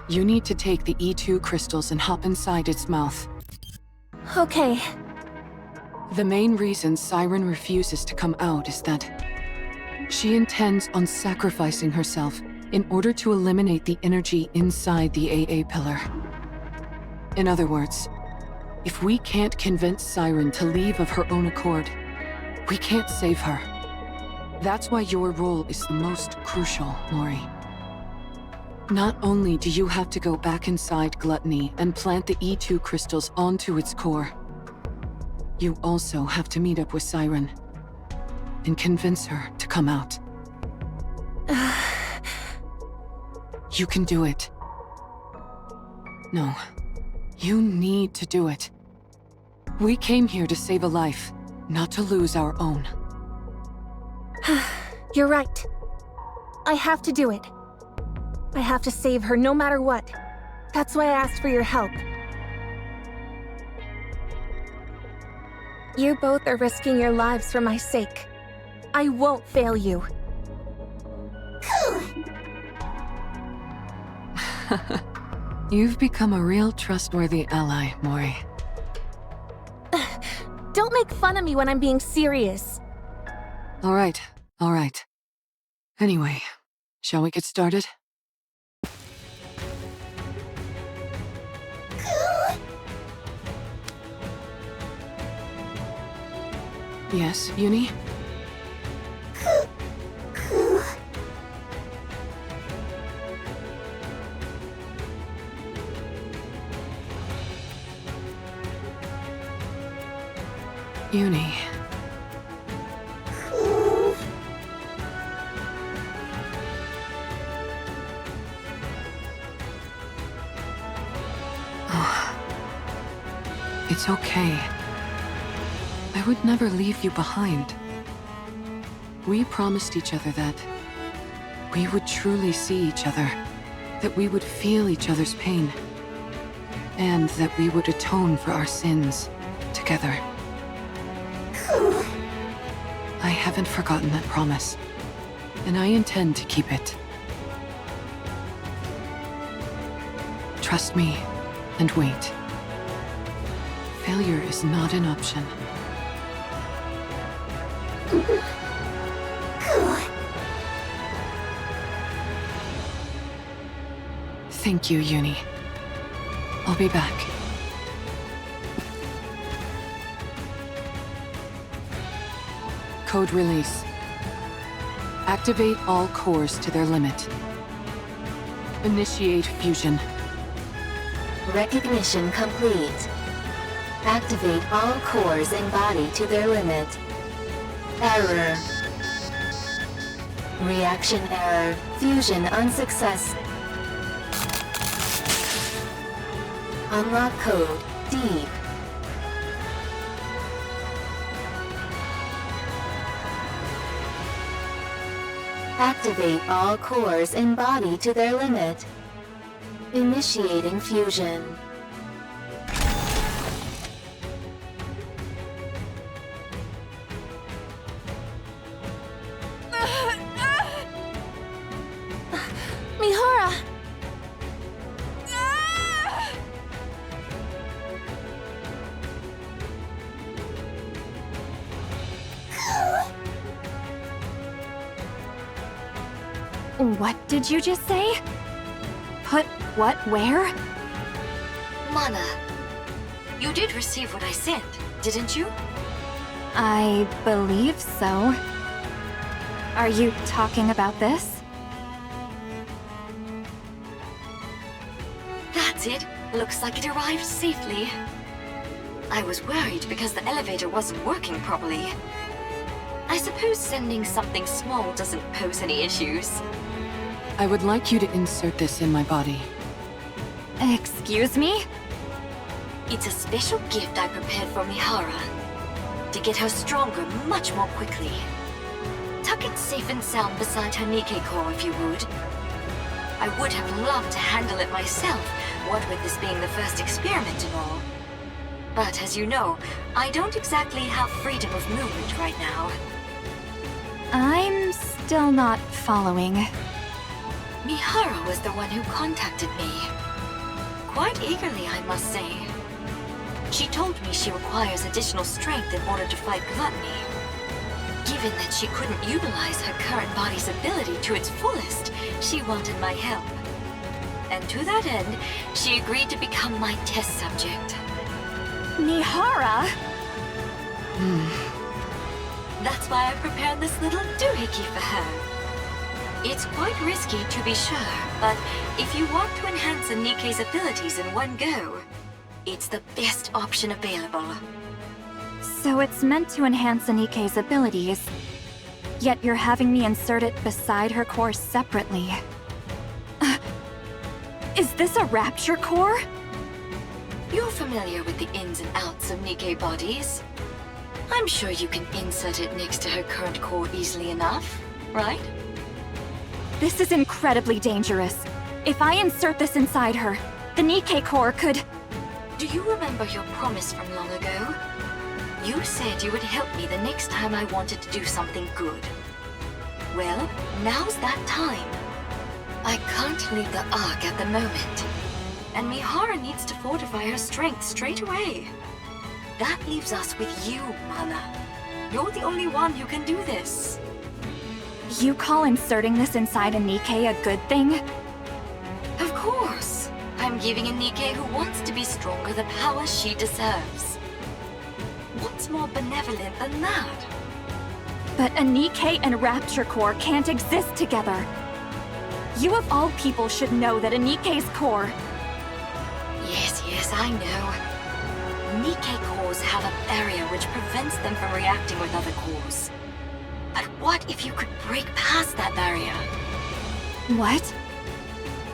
You need to take the E2 crystals and hop inside its mouth. Okay. The main reason Siren refuses to come out is that she intends on sacrificing herself in order to eliminate the energy inside the AA pillar. In other words, if we can't convince Siren to leave of her own accord, we can't save her. That's why your role is the most crucial, Mori. Not only do you have to go back inside Gluttony and plant the E2 crystals onto its core, you also have to meet up with Siren and convince her to come out. You can do it. No, you need to do it. We came here to save a life, not to lose our own. You're right. I have to do it. I have to save her no matter what. That's why I asked for your help. You both are risking your lives for my sake. I won't fail you. You've become a real trustworthy ally, Mori. Don't make fun of me when I'm being serious. All right. Anyway, shall we get started? Yes, Uni? Uni. Oh. It's okay. I would never leave you behind. We promised each other that we would truly see each other, that we would feel each other's pain, and that we would atone for our sins together. I haven't forgotten that promise, and I intend to keep it. Trust me, and wait. Failure is not an option. Thank you, Uni. I'll be back. Code release. Activate all cores to their limit. Initiate fusion. Recognition complete. Activate all cores in body to their limit. Error. Reaction error. Fusion unsuccessful. Unlock code deep. Activate all cores in body to their limit. Initiating fusion. Mihara! What did you just say? Put what where? Mana, you did receive what I sent, didn't you? I believe so. Are you talking about this? That's it. Looks like it arrived safely. I was worried because the elevator wasn't working properly. I suppose sending something small doesn't pose any issues. I would like you to insert this in my body. Excuse me? It's a special gift I prepared for Mihara. To get her stronger much more quickly. Tuck it safe and sound beside her NIKKE core if you would. I would have loved to handle it myself, what with this being the first experiment and all. But as you know, I don't exactly have freedom of movement right now. I'm still not following. Mihara was the one who contacted me. Quite eagerly, I must say. She told me she requires additional strength in order to fight gluttony. Given that she couldn't utilize her current body's ability to its fullest, she wanted my help. And to that end, she agreed to become my test subject. Mihara? That's why I prepared this little doohickey for her. It's quite risky to be sure, but if you want to enhance a NIKKE's abilities in one go, it's the best option available. So it's meant to enhance NIKKE's abilities, yet you're having me insert it beside her core separately. Is this a rapture core? You're familiar with the ins and outs of NIKKE bodies. I'm sure you can insert it next to her current core easily enough, right? This is incredibly dangerous. If I insert this inside her, the NIKKE core could... Do you remember your promise from long ago? You said you would help me the next time I wanted to do something good. Well, now's that time. I can't leave the Ark at the moment. And Mihara needs to fortify her strength straight away. That leaves us with you, Mana. You're the only one who can do this. You call inserting this inside a NIKKE a good thing? Of course. I'm giving a NIKKE who wants to be stronger the power she deserves. What's more benevolent than that? But a NIKKE and Rapture Core can't exist together. You of all people should know that a NIKKE's core... Yes, I know. NIKKE cores have a barrier which prevents them from reacting with other cores. But what if you could break past that barrier? What?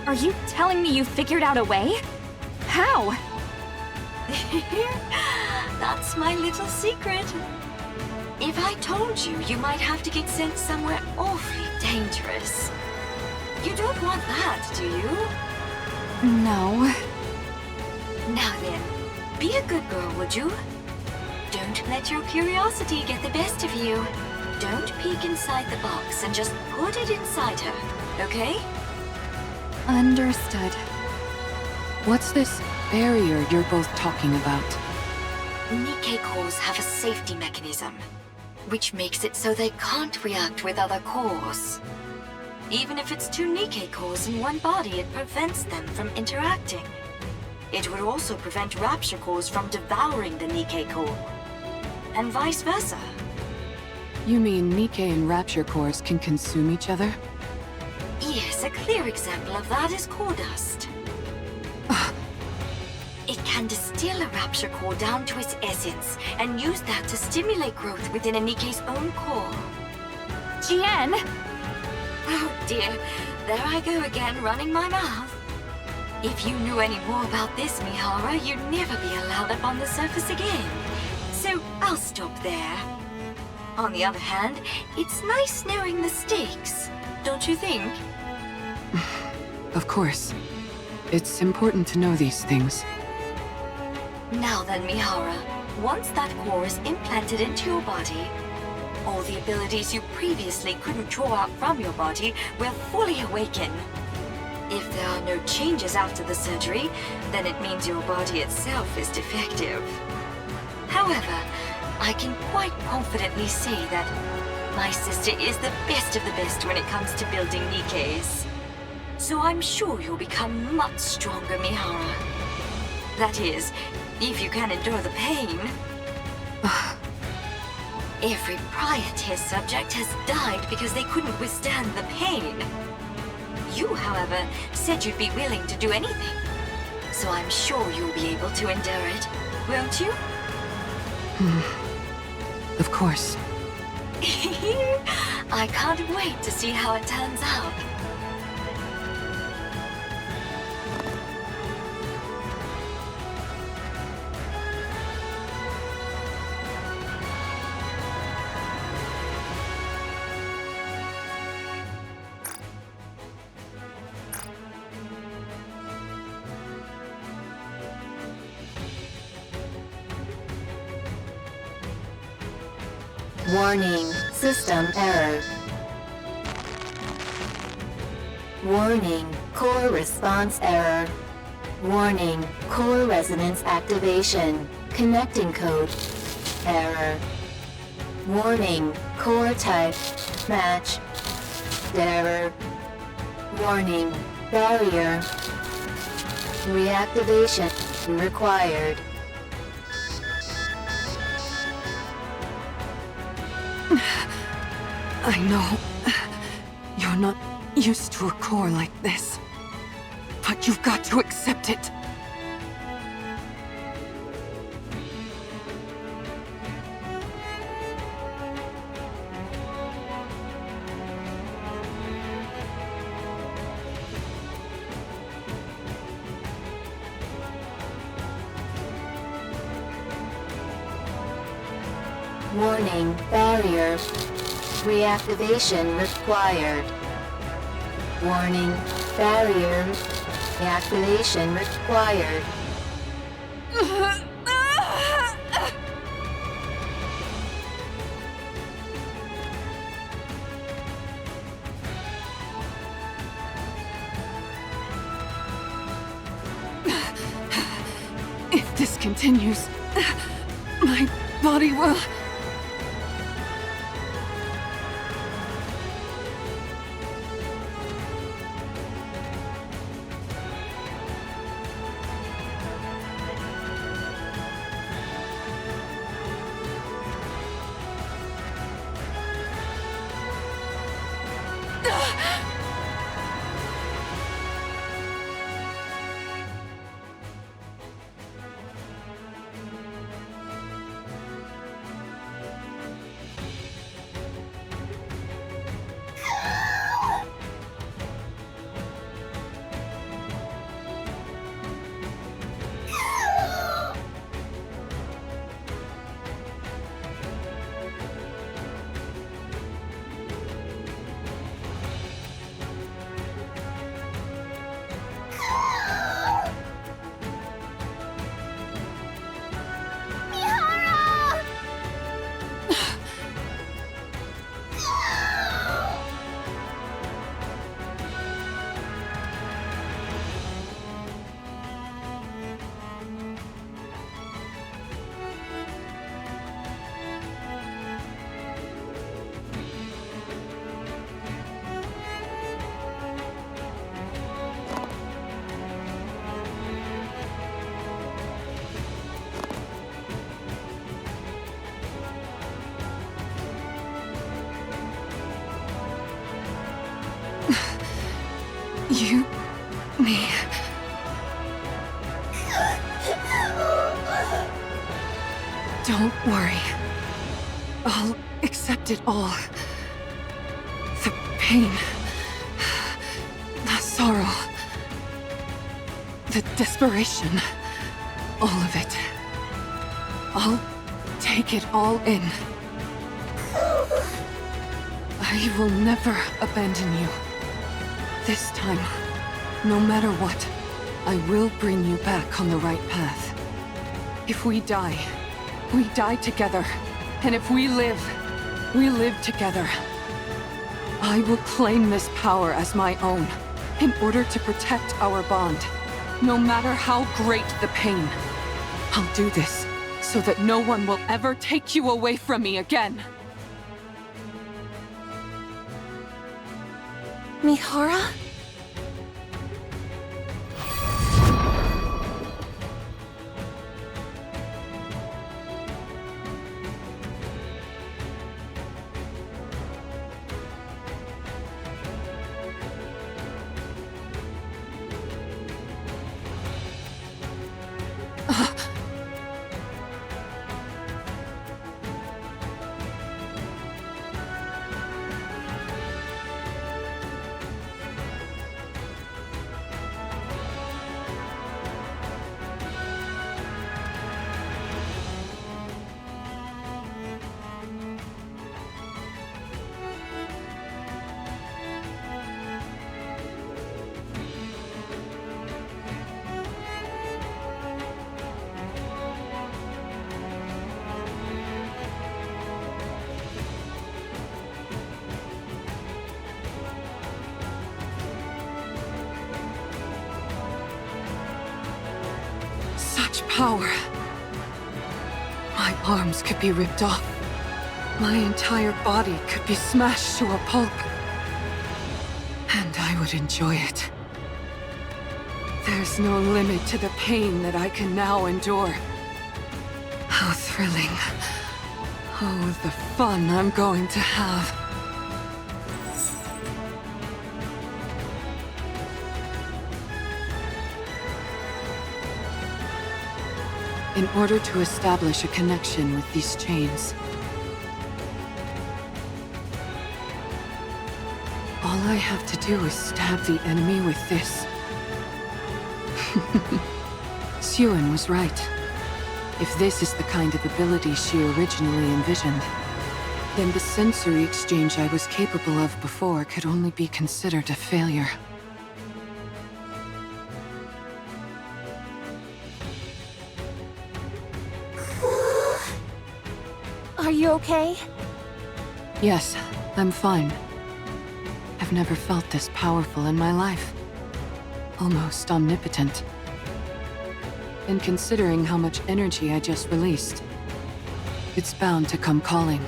Are you telling me you figured out a way? How? That's my little secret. If I told you, you might have to get sent somewhere awfully dangerous. You don't want that, do you? No. Now then, be a good girl, would you? Don't let your curiosity get the best of you. Don't peek inside the box and just put it inside her, okay? Understood. What's this barrier you're both talking about? NIKKE cores have a safety mechanism, which makes it so they can't react with other cores. Even if it's two NIKKE cores in one body, it prevents them from interacting. It would also prevent Rapture cores from devouring the NIKKE core, and vice versa. You mean NIKKE and Rapture cores can consume each other? Yes, a clear example of that is core dust. It can distill a Rapture core down to its essence and use that to stimulate growth within a NIKKE's own core. Jian! Oh dear, there I go again, running my mouth. If you knew any more about this, Mihara, you'd never be allowed up on the surface again. So I'll stop there. On the other hand, it's nice knowing the stakes, don't you think? Of course. It's important to know these things. Now then, Mihara, once that core is implanted into your body, all the abilities you previously couldn't draw out from your body will fully awaken. If there are no changes after the surgery, then it means your body itself is defective. However, I can quite confidently say that my sister is the best of the best when it comes to building NIKKEs. So I'm sure you'll become much stronger, Mihara. That is, if you can endure the pain. Every prior test subject has died because they couldn't withstand the pain. You, however, said you'd be willing to do anything. So I'm sure you'll be able to endure it, won't you? Of course. I can't wait to see how it turns out. Warning, system error. Warning, core response error. Warning, core resonance activation. Connecting code. Error. Warning, core type. Match. Error. Warning, barrier. Reactivation required. I know you're not used to a core like this, but you've got to accept it. Warning, barrier. Reactivation required. Warning, barrier. Reactivation required. If this continues, my body will... You... me... Don't worry. I'll accept it all. The pain... the sorrow... the desperation... all of it. I'll take it all in. I will never abandon you. This time, no matter what, I will bring you back on the right path. If we die together. And if we live together. I will claim this power as my own, in order to protect our bond, no matter how great the pain. I'll do this, so that no one will ever take you away from me again. Mihara? much power. My arms could be ripped off. My entire body could be smashed to a pulp. And I would enjoy it. There's no limit to the pain that I can now endure. How thrilling. Oh, the fun I'm going to have. In order to establish a connection with these chains, all I have to do is stab the enemy with this. Suen was right. If this is the kind of ability she originally envisioned, then the sensory exchange I was capable of before could only be considered a failure. Are you okay? Yes, I'm fine. I've never felt this powerful in my life. Almost omnipotent. And considering how much energy I just released, it's bound to come calling.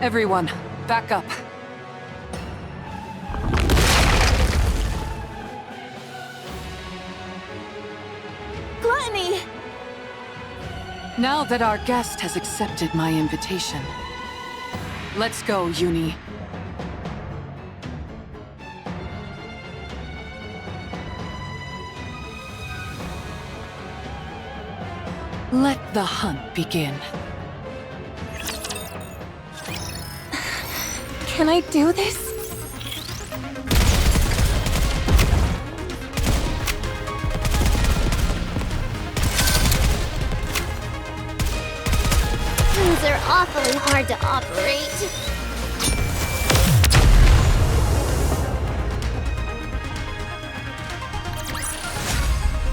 Everyone, back up. Gluttony! Now that our guest has accepted my invitation, let's go, Uni. Let the hunt begin. Can I do this? Things are awfully hard to operate.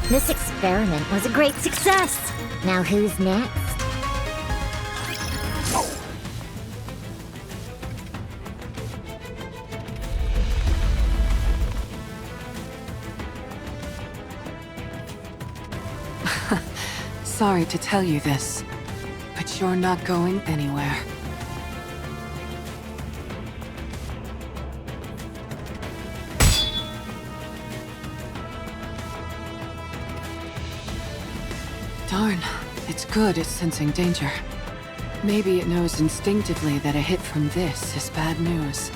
This experiment was a great success. Now who's next? Sorry to tell you this, but you're not going anywhere. Darn, it's good at sensing danger. Maybe it knows instinctively that a hit from this is bad news.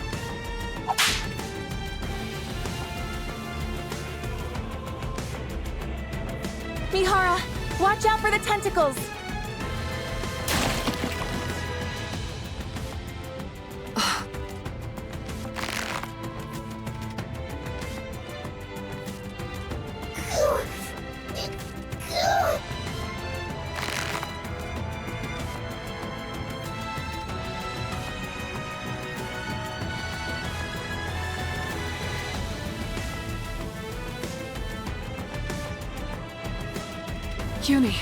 Mihara, watch out for the tentacles! Uni.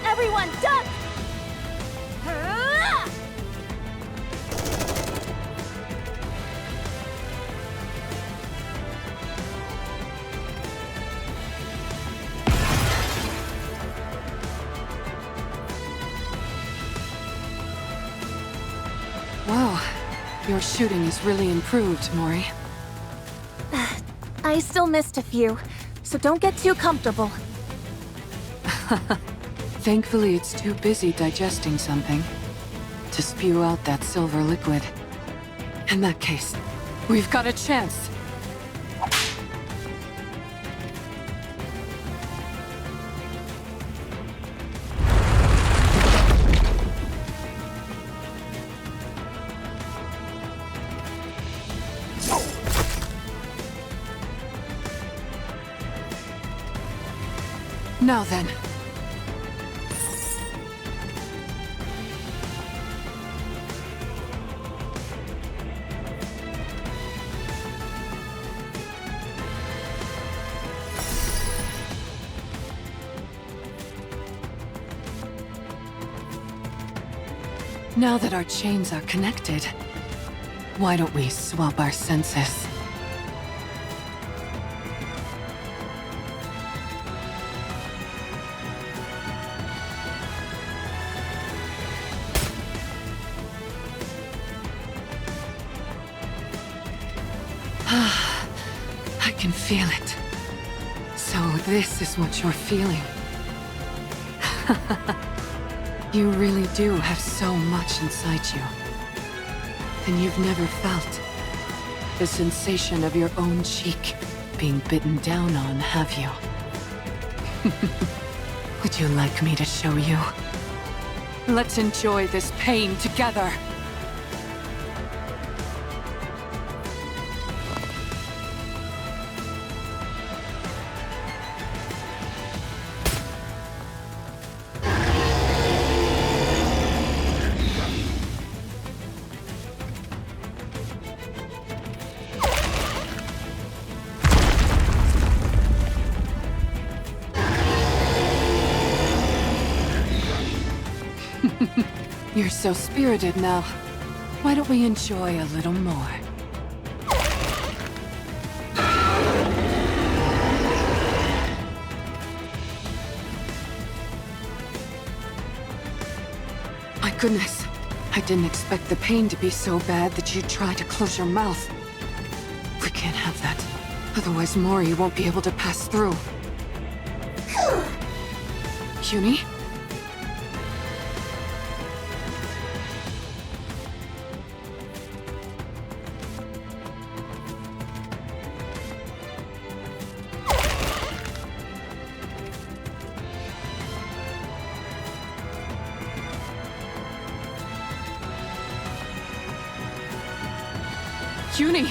Everyone, duck! Wow, your shooting is really improved, Mori. I still missed a few, so don't get too comfortable. Thankfully, it's too busy digesting something to spew out that silver liquid. In that case, we've got a chance. Now then. Now that our chains are connected, why don't we swap our senses? I can feel it. So this is what you're feeling. You really do have so much inside you. And you've never felt the sensation of your own cheek being bitten down on, have you? Would you like me to show you? Let's enjoy this pain together. You're so spirited now. Why don't we enjoy a little more? My goodness. I didn't expect the pain to be so bad that you'd try to close your mouth. We can't have that. Otherwise Mori won't be able to pass through. Uni? Uni!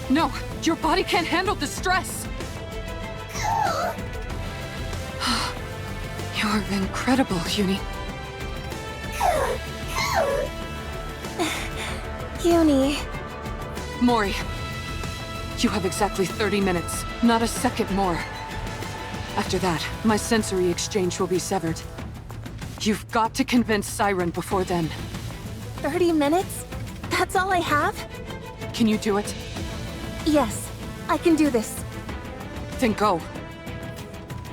No! Your body can't handle the stress! You're incredible, Uni. Uni. Mori, you have exactly 30 minutes, not a second more. After that, my sensory exchange will be severed. You've got to convince Siren before then. 30 minutes? That's all I have? Can you do it? Yes, I can do this. Then go.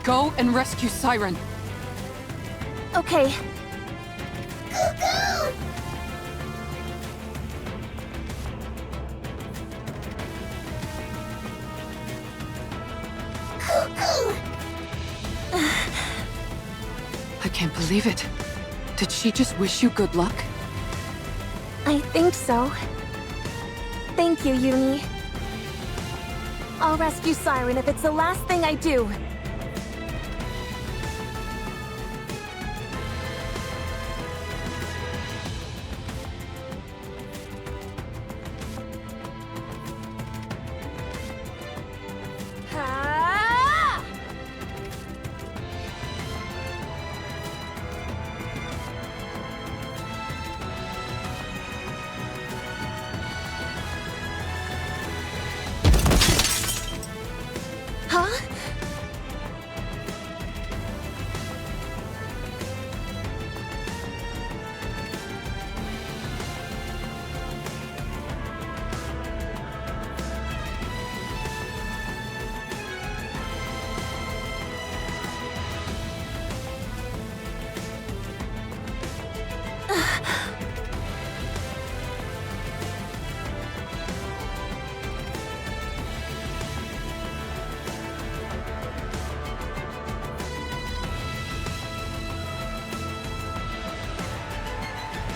Go and rescue Siren. Okay. I can't believe it. Did she just wish you good luck? I think so. Thank you, Uni. I'll rescue Siren if it's the last thing I do.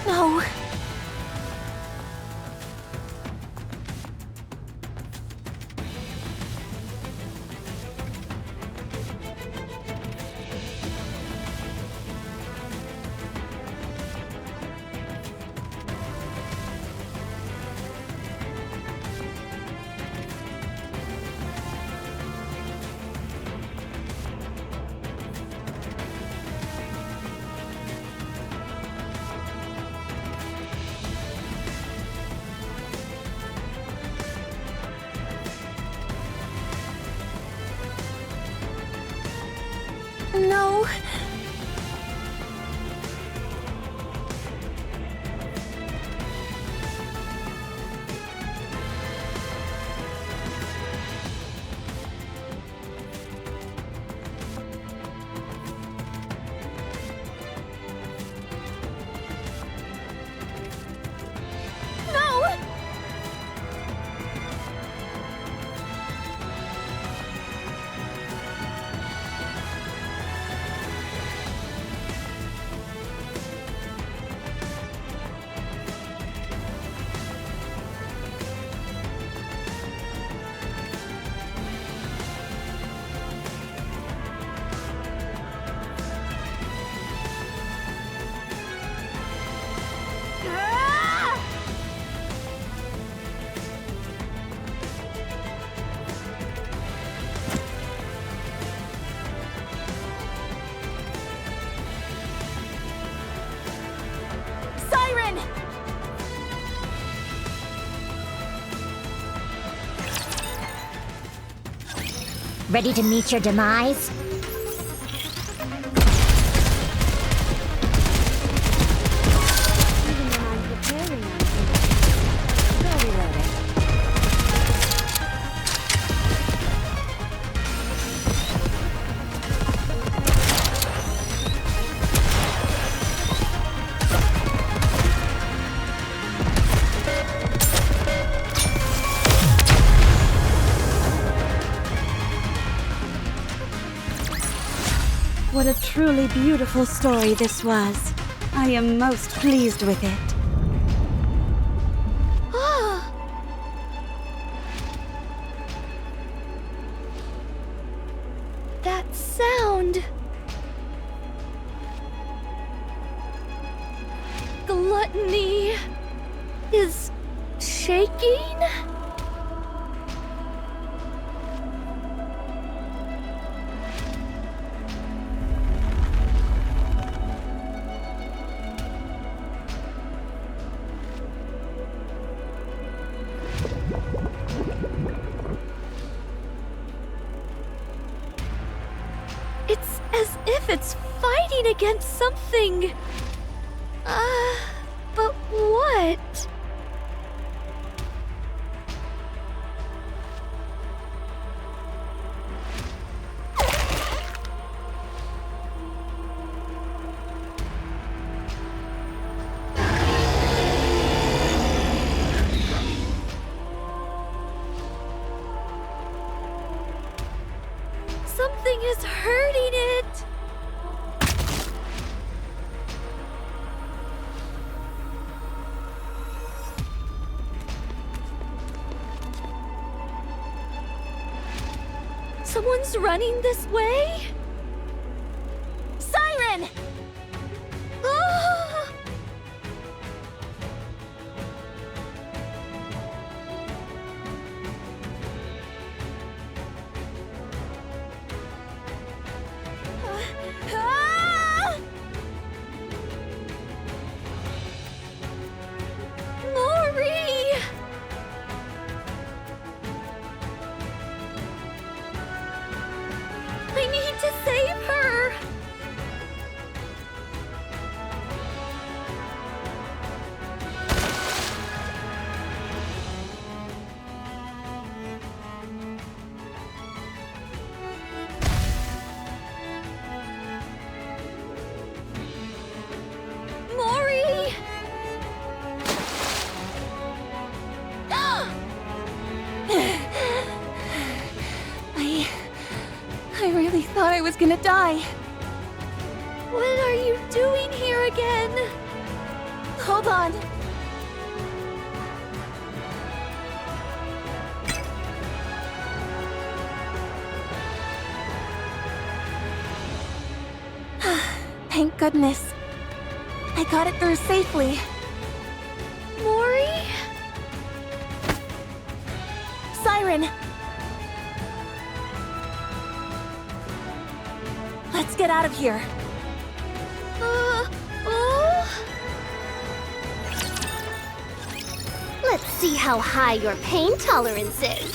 No. No! Ready to meet your demise? Even when I'm preparing myself. Very ready. What a truly beautiful story this was. I am most pleased with it. Ah! That sound. Gluttony is shaking? It's as if it's fighting against something. But what? Something is hurting it. Someone's running this way? Siren! Ah! Ah! Mori! I need to save her! Mori! I really thought I was gonna die. What are you doing here again? Hold on. Thank goodness. I got it through safely. Mori? Siren! Let's get out of here. Oh? Let's see how high your pain tolerance is.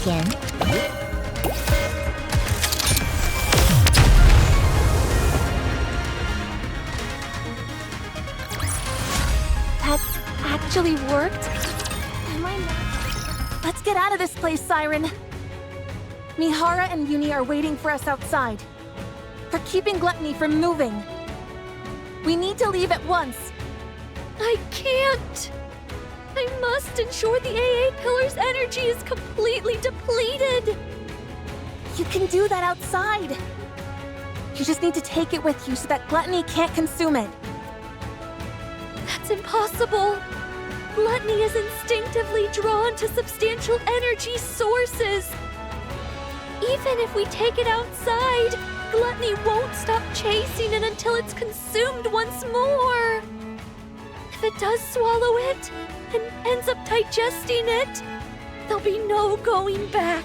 again. That actually worked? Am I not? Let's get out of this place, Siren. Mihara and Uni are waiting for us outside. They're keeping Gluttony from moving. We need to leave at once. I can't! I must ensure the AA Pillar's energy is completely depleted! You can do that outside. You just need to take it with you so that Gluttony can't consume it. That's impossible! Gluttony is instinctively drawn to substantial energy sources. Even if we take it outside, Gluttony won't stop chasing it until it's consumed once more. If it does swallow it and ends up digesting it, there'll be no going back.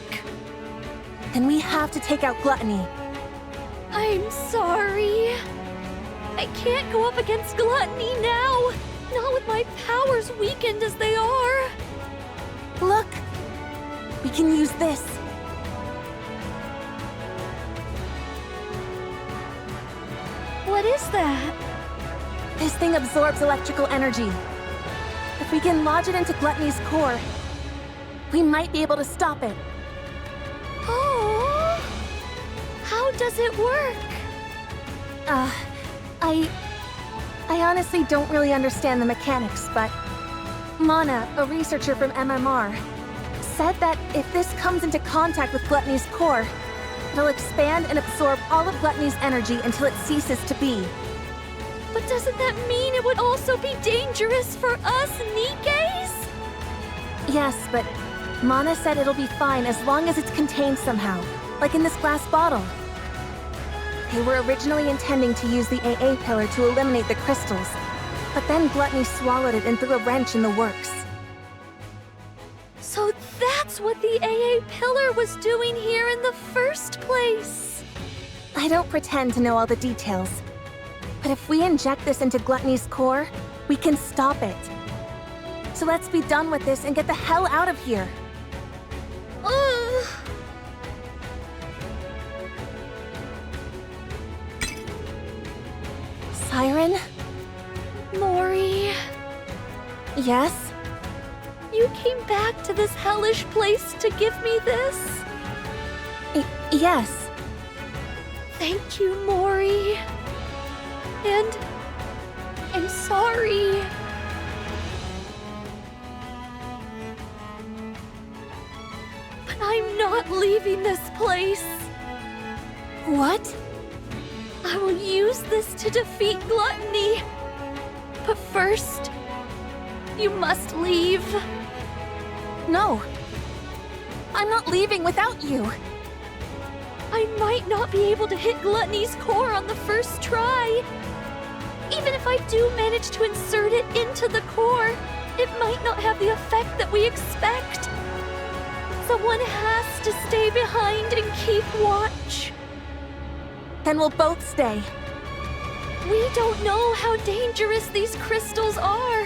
Then we have to take out Gluttony. I'm sorry. I can't go up against Gluttony now, not with my powers weakened as they are. Look, we can use this. What is that? This thing absorbs electrical energy. If we can lodge it into Gluttony's core, we might be able to stop it. Oh! How does it work? I honestly don't really understand the mechanics, but Mana, a researcher from MMR, said that if this comes into contact with Gluttony's core, it'll expand and absorb all of Gluttony's energy until it ceases to be. But doesn't that mean it would also be dangerous for us NIKKEs? Yes, but Mana said it'll be fine as long as it's contained somehow, like in this glass bottle. They were originally intending to use the AA pillar to eliminate the crystals, but then Gluttony swallowed it and threw a wrench in the works. So that's what the AA pillar was doing here in the first place. I don't pretend to know all the details, but if we inject this into Gluttony's core, we can stop it. So let's be done with this and get the hell out of here. Ugh. Siren? Mori, Yes? you came back to this hellish place to give me this? Yes. Thank you, Mori. And I'm sorry. But I'm not leaving this place. What? I will use this to defeat Gluttony. But first, you must leave. No. I'm not leaving without you. I might not be able to hit Gluttony's core on the first try. Even if I do manage to insert it into the core, it might not have the effect that we expect. Someone has to stay behind and keep watch. Then we'll both stay. We don't know how dangerous these crystals are,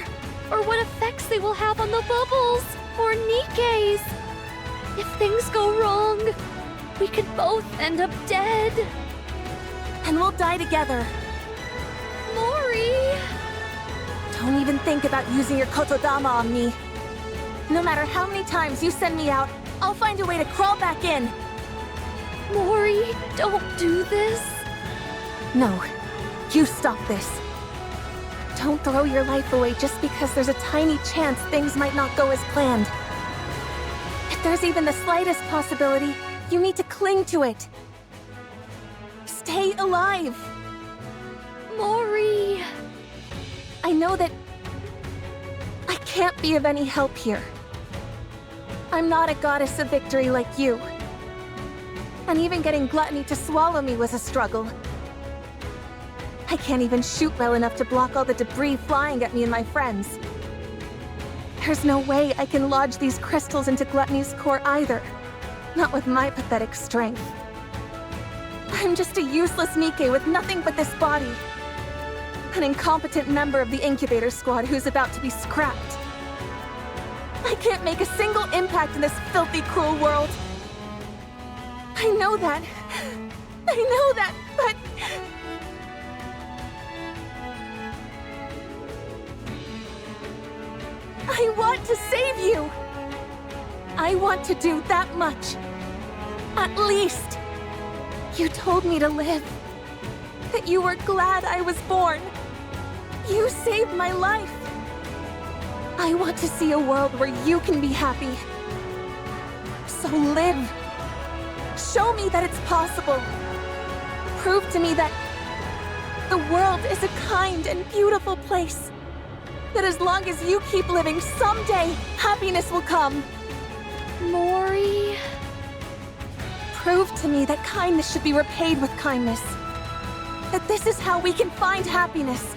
or what effects they will have on the bubbles, or NIKKEs. If things go wrong, we could both end up dead. And we'll die together. Mori! Don't even think about using your Kotodama on me. No matter how many times you send me out, I'll find a way to crawl back in. Mori, don't do this. No, you stop this. Don't throw your life away just because there's a tiny chance things might not go as planned. If there's even the slightest possibility, you need to cling to it. Stay alive. Mori. I know that I can't be of any help here. I'm not a goddess of victory like you. And even getting Gluttony to swallow me was a struggle. I can't even shoot well enough to block all the debris flying at me and my friends. There's no way I can lodge these crystals into Gluttony's core either. Not with my pathetic strength. I'm just a useless NIKKE with nothing but this body. An incompetent member of the incubator squad who's about to be scrapped. I can't make a single impact in this filthy, cruel world. I know that. I know that, but... I want to save you! I want to do that much. At least. You told me to live. That you were glad I was born. You saved my life. I want to see a world where you can be happy. So live. Show me that it's possible. Prove to me that the world is a kind and beautiful place. That as long as you keep living, someday happiness will come. Mori... Prove to me that kindness should be repaid with kindness. That this is how we can find happiness.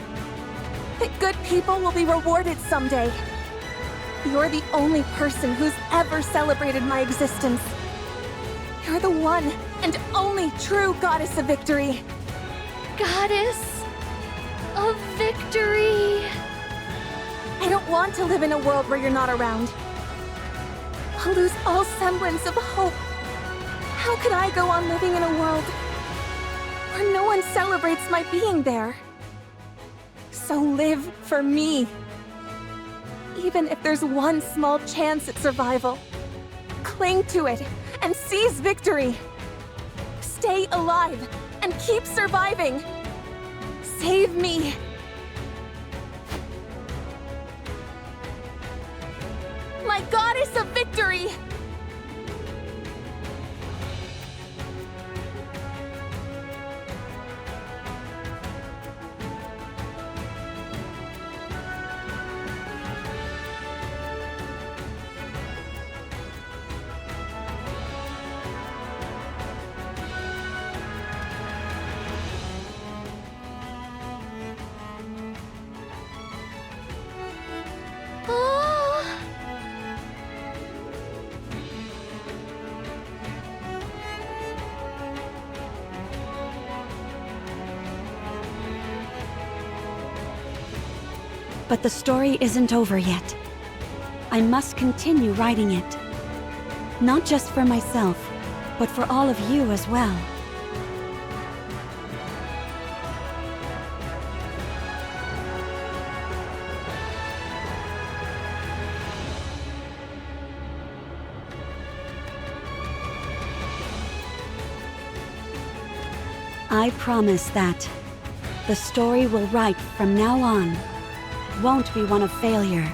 That good people will be rewarded someday. You're the only person who's ever celebrated my existence. You're the one and only true goddess of victory. Goddess of victory. I don't want to live in a world where you're not around. I'll lose all semblance of hope. How could I go on living in a world where no one celebrates my being there? So live for me. Even if there's one small chance at survival, cling to it and seize victory. Stay alive and keep surviving. Save me. My goddess of victory! But the story isn't over yet. I must continue writing it. Not just for myself, but for all of you as well. I promise that the story we'll write from now on won't be one of failure,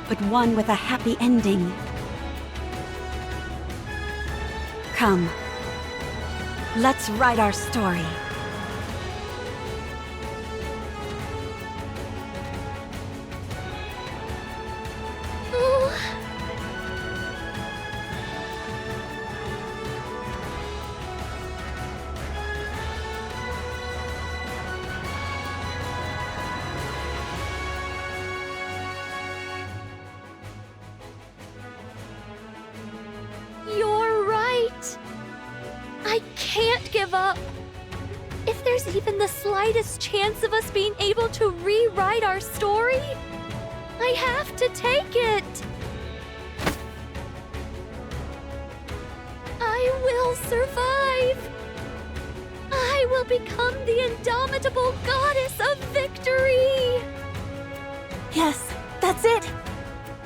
but one with a happy ending. Come, let's write our story. Even the slightest chance of us being able to rewrite our story? I have to take it! I will survive! I will become the indomitable goddess of victory! Yes, that's it!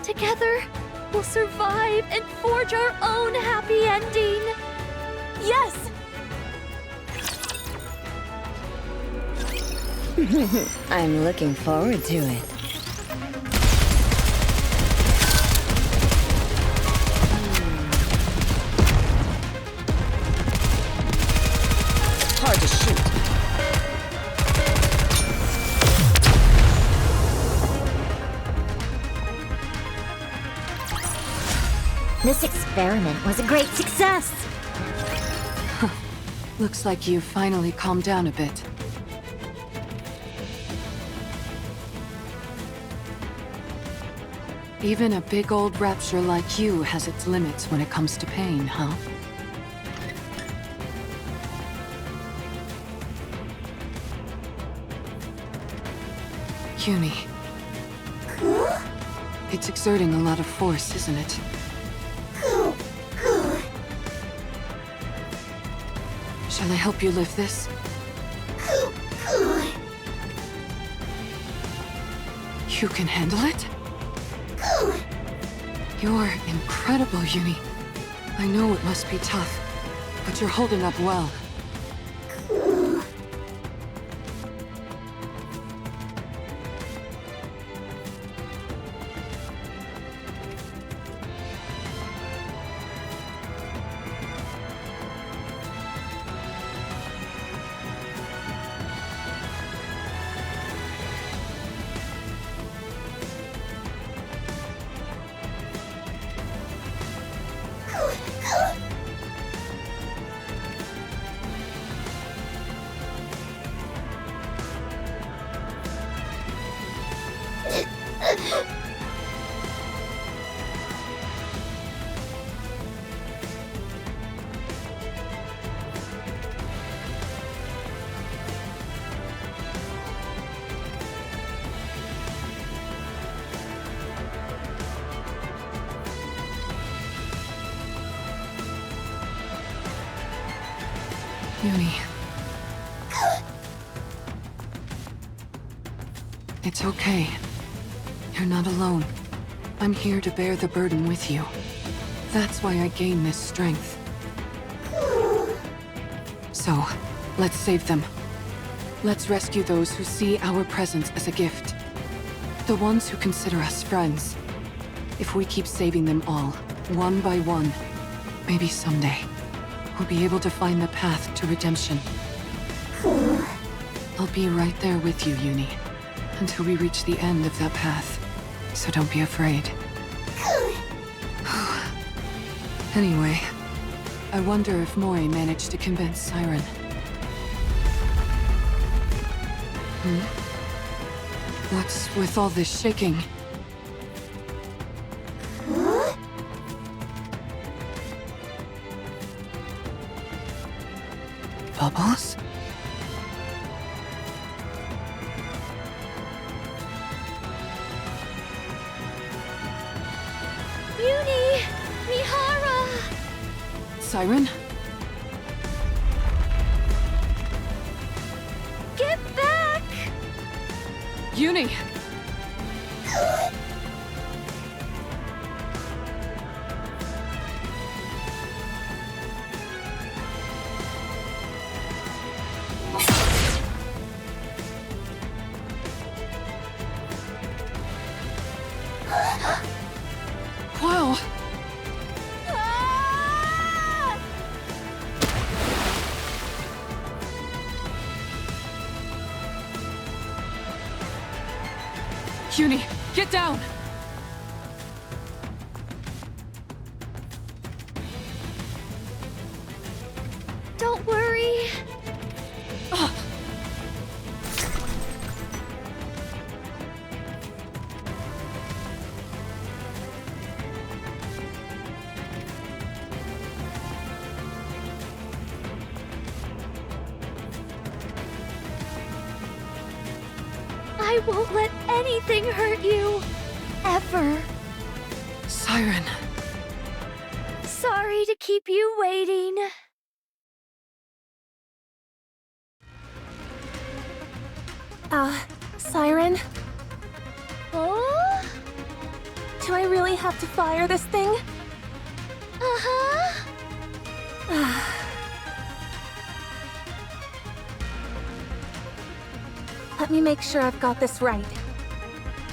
Together, we'll survive and forge our own happy ending! Yes! I'm looking forward to it. Hard to shoot. This experiment was a great success! Looks like you finally calmed down a bit. Even a big old rapture like you has its limits when it comes to pain, huh? Yumi. It's exerting a lot of force, isn't it? Shall I help you lift this? You can handle it? You're incredible, Uni. I know it must be tough, but you're holding up well. Uni. It's okay. You're not alone. I'm here to bear the burden with you. That's why I gain this strength. So, let's save them. Let's rescue those who see our presence as a gift. The ones who consider us friends. If we keep saving them all, one by one, maybe someday, we'll be able to find the path to redemption. I'll be right there with you, Uni, until we reach the end of that path. So don't be afraid. Anyway, I wonder if Mori managed to convince Siren. What's with all this shaking? Bubbles? Uni! Mihara! Siren? Get back! Uni! Wow! Ah! Uni, get down! Don't worry. I won't let anything hurt you. Ever. Siren. Sorry to keep you waiting. Siren? Oh? Do I really have to fire this thing? Uh-huh. Let me make sure I've got this right.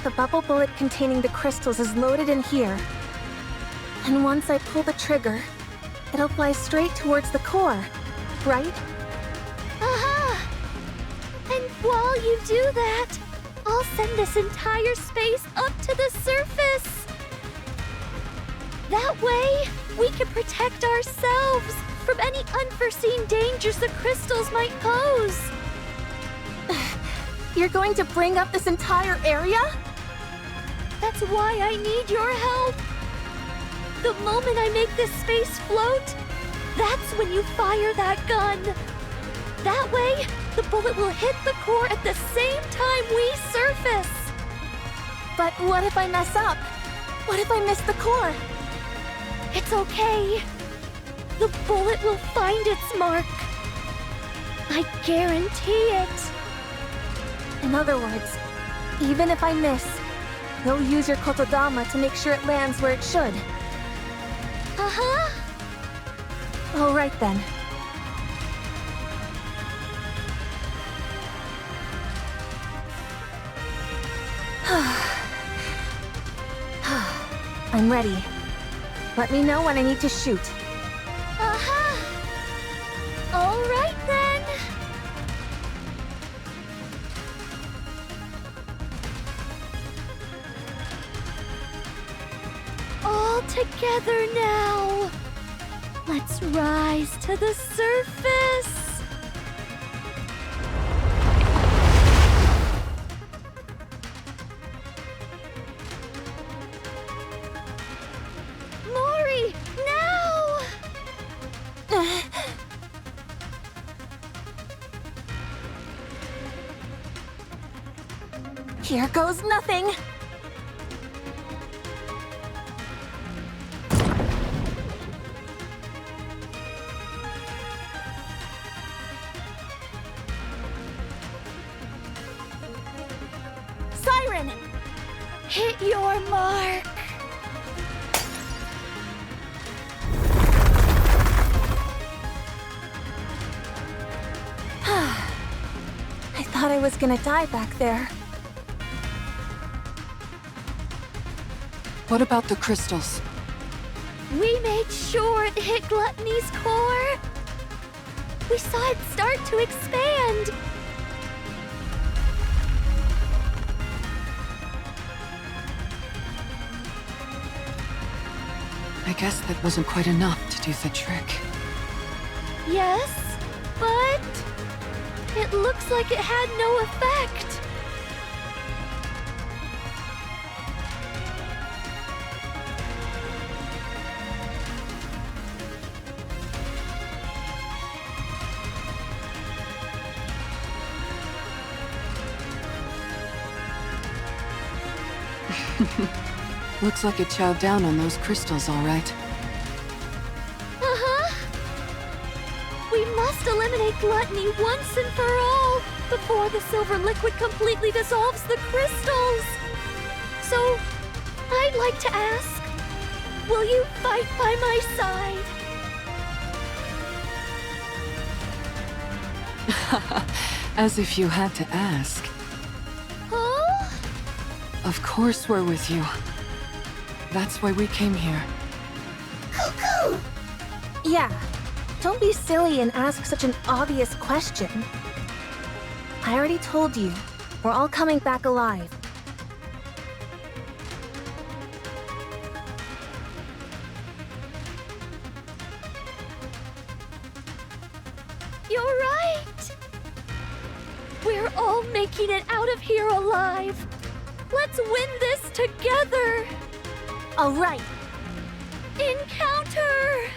The bubble bullet containing the crystals is loaded in here. And once I pull the trigger, it'll fly straight towards the core, right? Uh-huh. And while you do that, I'll send this entire space up to the surface. That way, we can protect ourselves from any unforeseen dangers the crystals might pose. You're going to bring up this entire area? That's why I need your help. The moment I make this space float, that's when you fire that gun. That way, the bullet will hit the core at the same time we surface. But what if I mess up? What if I miss the core? It's okay. The bullet will find its mark. I guarantee it. In other words, even if I miss, you'll use your kotodama to make sure it lands where it should. Uh-huh. All right then. I'm ready. Let me know when I need to shoot. Uh-huh. All right then. All together now. Let's rise to the surface. Mori, now! Here goes nothing. Siren! Hit your mark. I thought I was gonna die back there. What about the crystals? We made sure it hit Gluttony's core. We saw it start to expand. I guess that wasn't quite enough to do the trick. Yes, but it looks like it had no effect. Looks like it chowed down on those crystals, all right. Uh-huh. We must eliminate Gluttony once and for all before the silver liquid completely dissolves the crystals. So, I'd like to ask, will you fight by my side? As if you had to ask. Huh? Of course we're with you. That's why we came here. Cuckoo! Yeah, don't be silly and ask such an obvious question. I already told you, we're all coming back alive. You're right! We're all making it out of here alive! Let's win this together! All right. Encounter!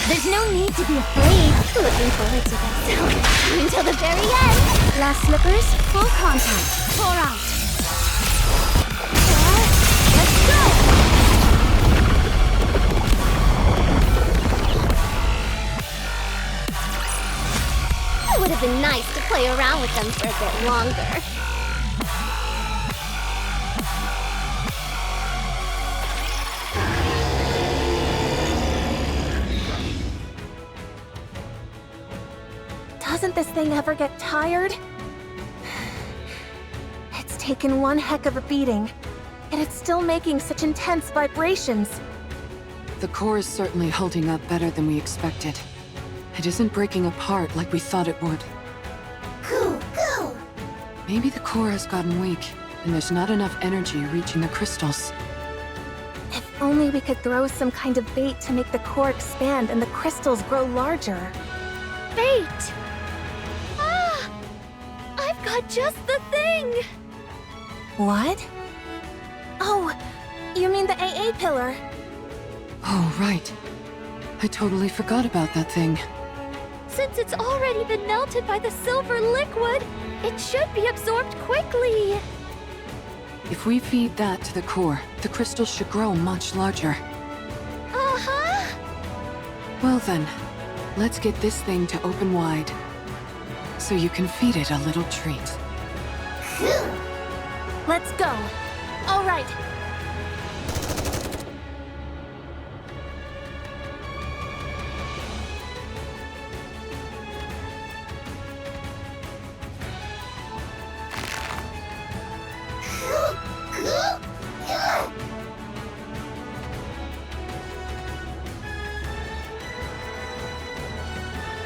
There's no need to be afraid. Looking forward to this. Until the very end. Last slippers, full contact. Pour out. Let's go! It would have been nice to play around with them for a bit longer. Doesn't this thing ever get tired? It's taken one heck of a beating, and it's still making such intense vibrations. The core is certainly holding up better than we expected. It isn't breaking apart like we thought it would. Go! Maybe the core has gotten weak, and there's not enough energy reaching the crystals. If only we could throw some kind of bait to make the core expand and the crystals grow larger. Bait! Ah! I've got just the thing! What? Oh, you mean the AA pillar? Oh, right. I totally forgot about that thing. Since it's already been melted by the silver liquid, it should be absorbed quickly. If we feed that to the core, the crystal should grow much larger. Uh-huh. Well then, let's get this thing to open wide. So you can feed it a little treat. Let's go. All right.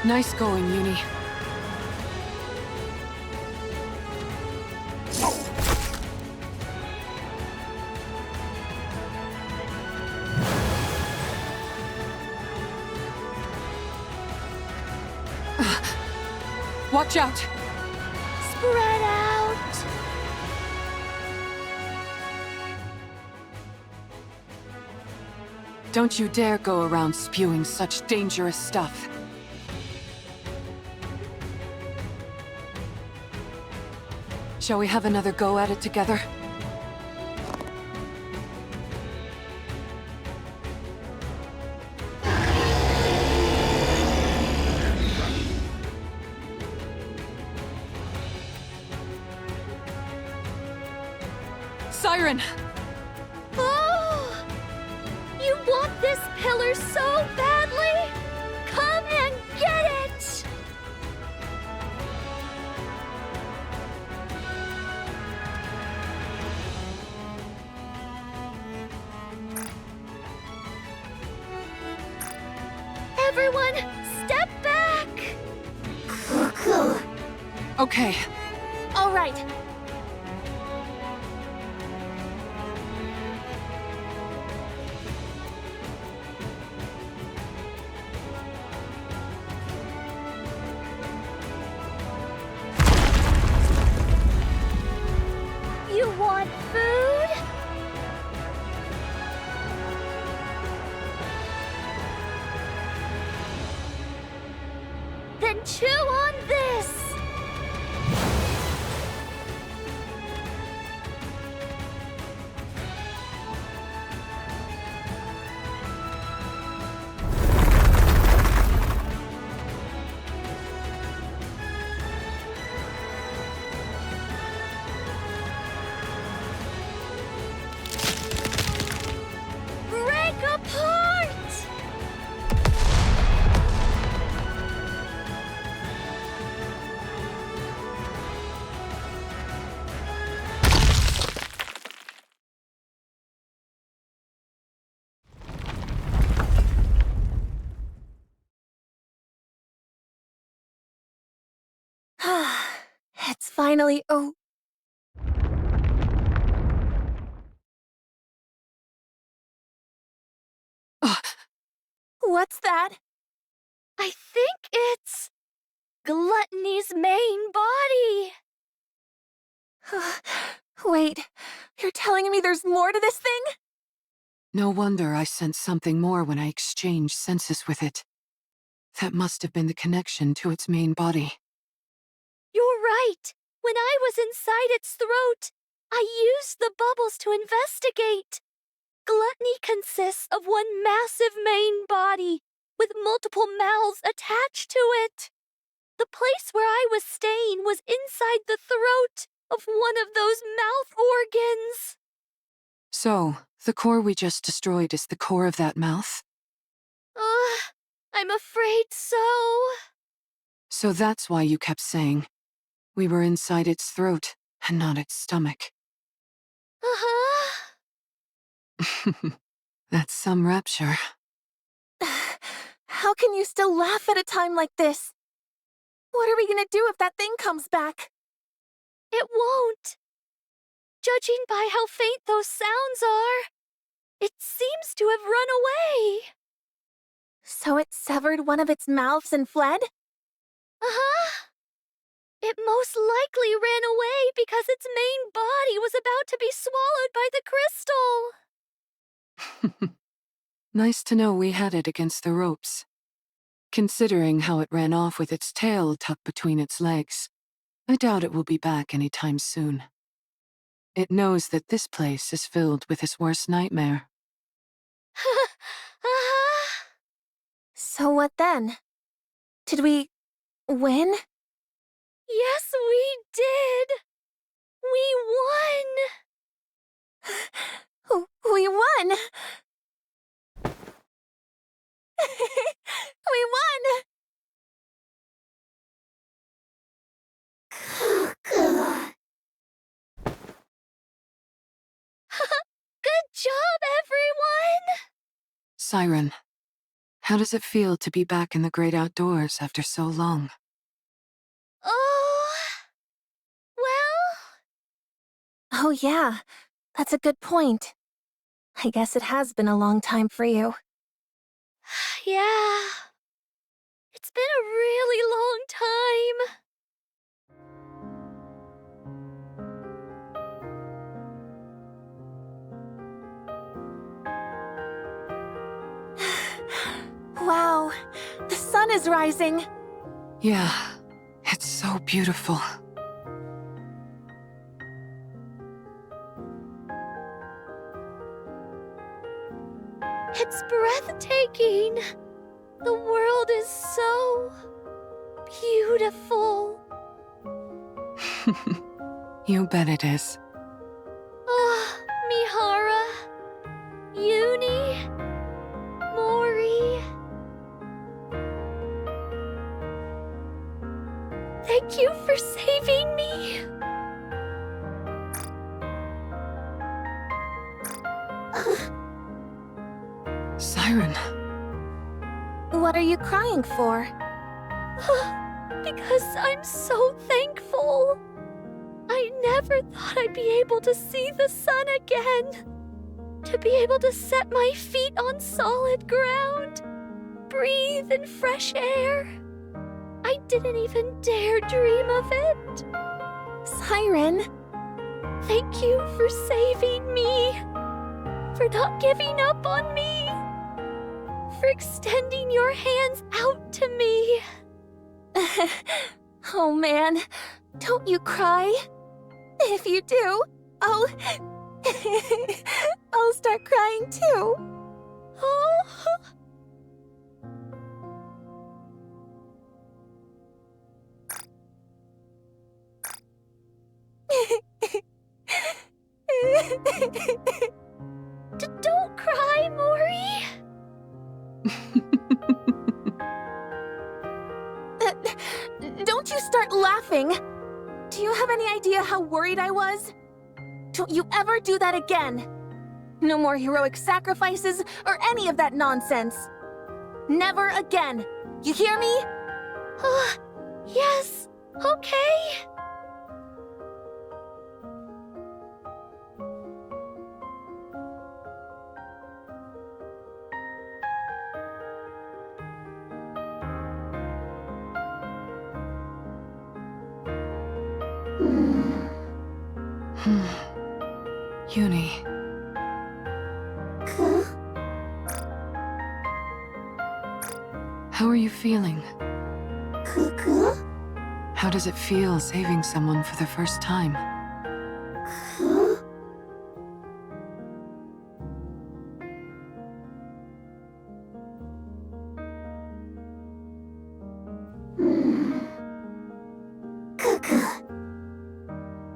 Nice going, Uni. Watch out! Spread out! Don't you dare go around spewing such dangerous stuff. Shall we have another go at it together? Siren! Oh! You want this pillar so badly? Come and get it! Everyone, step back! Okay. All right. You want food? Then chew on this! Break apart! It's finally What's that? I think it's Gluttony's main body. Wait, you're telling me there's more to this thing? No wonder I sensed something more when I exchanged senses with it. That must have been the connection to its main body. You're right. When I was inside its throat, I used the bubbles to investigate. Gluttony consists of one massive main body with multiple mouths attached to it. The place where I was staying was inside the throat of one of those mouth organs. So, the core we just destroyed is the core of that mouth? I'm afraid so. So that's why you kept saying, we were inside its throat and not its stomach. Uh-huh. That's some rapture. How can you still laugh at a time like this? What are we gonna do if that thing comes back? It won't. Judging by how faint those sounds are, it seems to have run away. So it severed one of its mouths and fled? Uh-huh. It most likely ran away because its main body was about to be swallowed by the crystal. Nice to know we had it against the ropes. Considering how it ran off with its tail tucked between its legs, I doubt it will be back anytime soon. It knows that this place is filled with its worst nightmare. So what then? Did we win? Yes, we did! We won! We won! We won! Good job, everyone! Siren, how does it feel to be back in the great outdoors after so long? Oh... well... Oh yeah, that's a good point. I guess it has been a long time for you. Yeah... It's been a really long time. Wow, the sun is rising. Yeah, it's so beautiful. It's breathtaking. The world is so... beautiful. You bet it is. Oh, Mihara, Uni, Mori. Thank you for saving me. Siren. What are you crying for? Because I'm so thankful. I never thought I'd be able to see the sun again. To be able to set my feet on solid ground. Breathe in fresh air. I didn't even dare dream of it. Siren. Thank you for saving me. For not giving up on me. For extending your hands out to me. Oh man, don't you cry. If you do, I'll start crying too. Oh. Don't cry, Mori. Don't you start laughing. Do you have any idea how worried I was? Don't you ever do that again. No more heroic sacrifices or any of that nonsense. Never again. You hear me? Yes, okay. Uni. How are you feeling? How does it feel saving someone for the first time?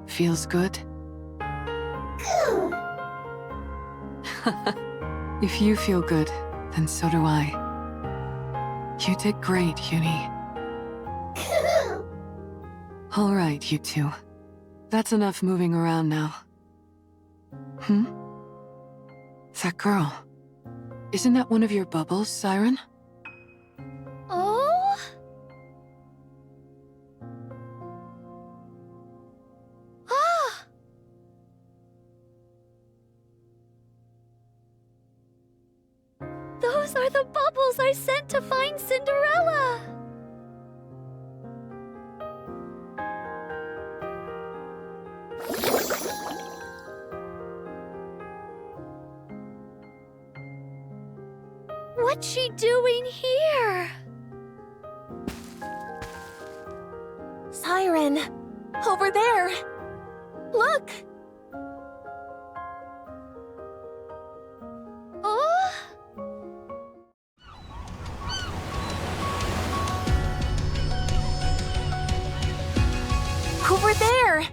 Feels good? If you feel good, then so do I. You did great, Uni. All right, you two. That's enough moving around now. That girl. Isn't that one of your bubbles, Siren? Oh? Ah! Those are the bubbles I sent to find Cinderella! What's she doing here? Siren! Over there! Look! Oh? Over there!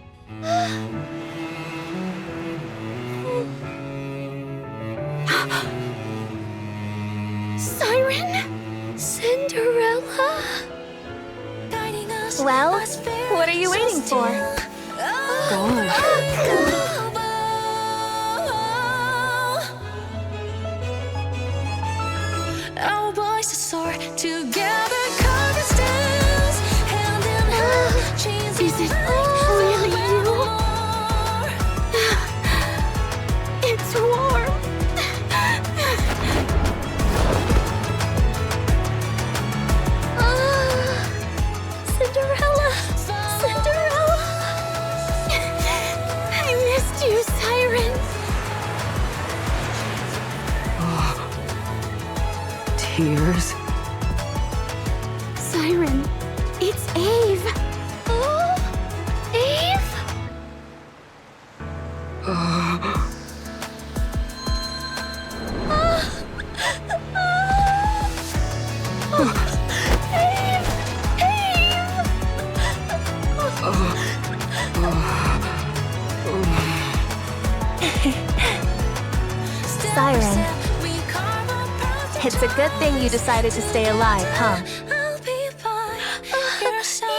Siren? Cinderella? Well, what are you waiting for? God. Our voices soar together, carving stems, hand in hand, chains Is it really you? It's warm! Cinderella! Cinderella! I missed you, Siren! Tears. Siren, it's Eve! Oh, Eve? Siren, it's a good thing you decided to stay alive, huh? I'll be by your side.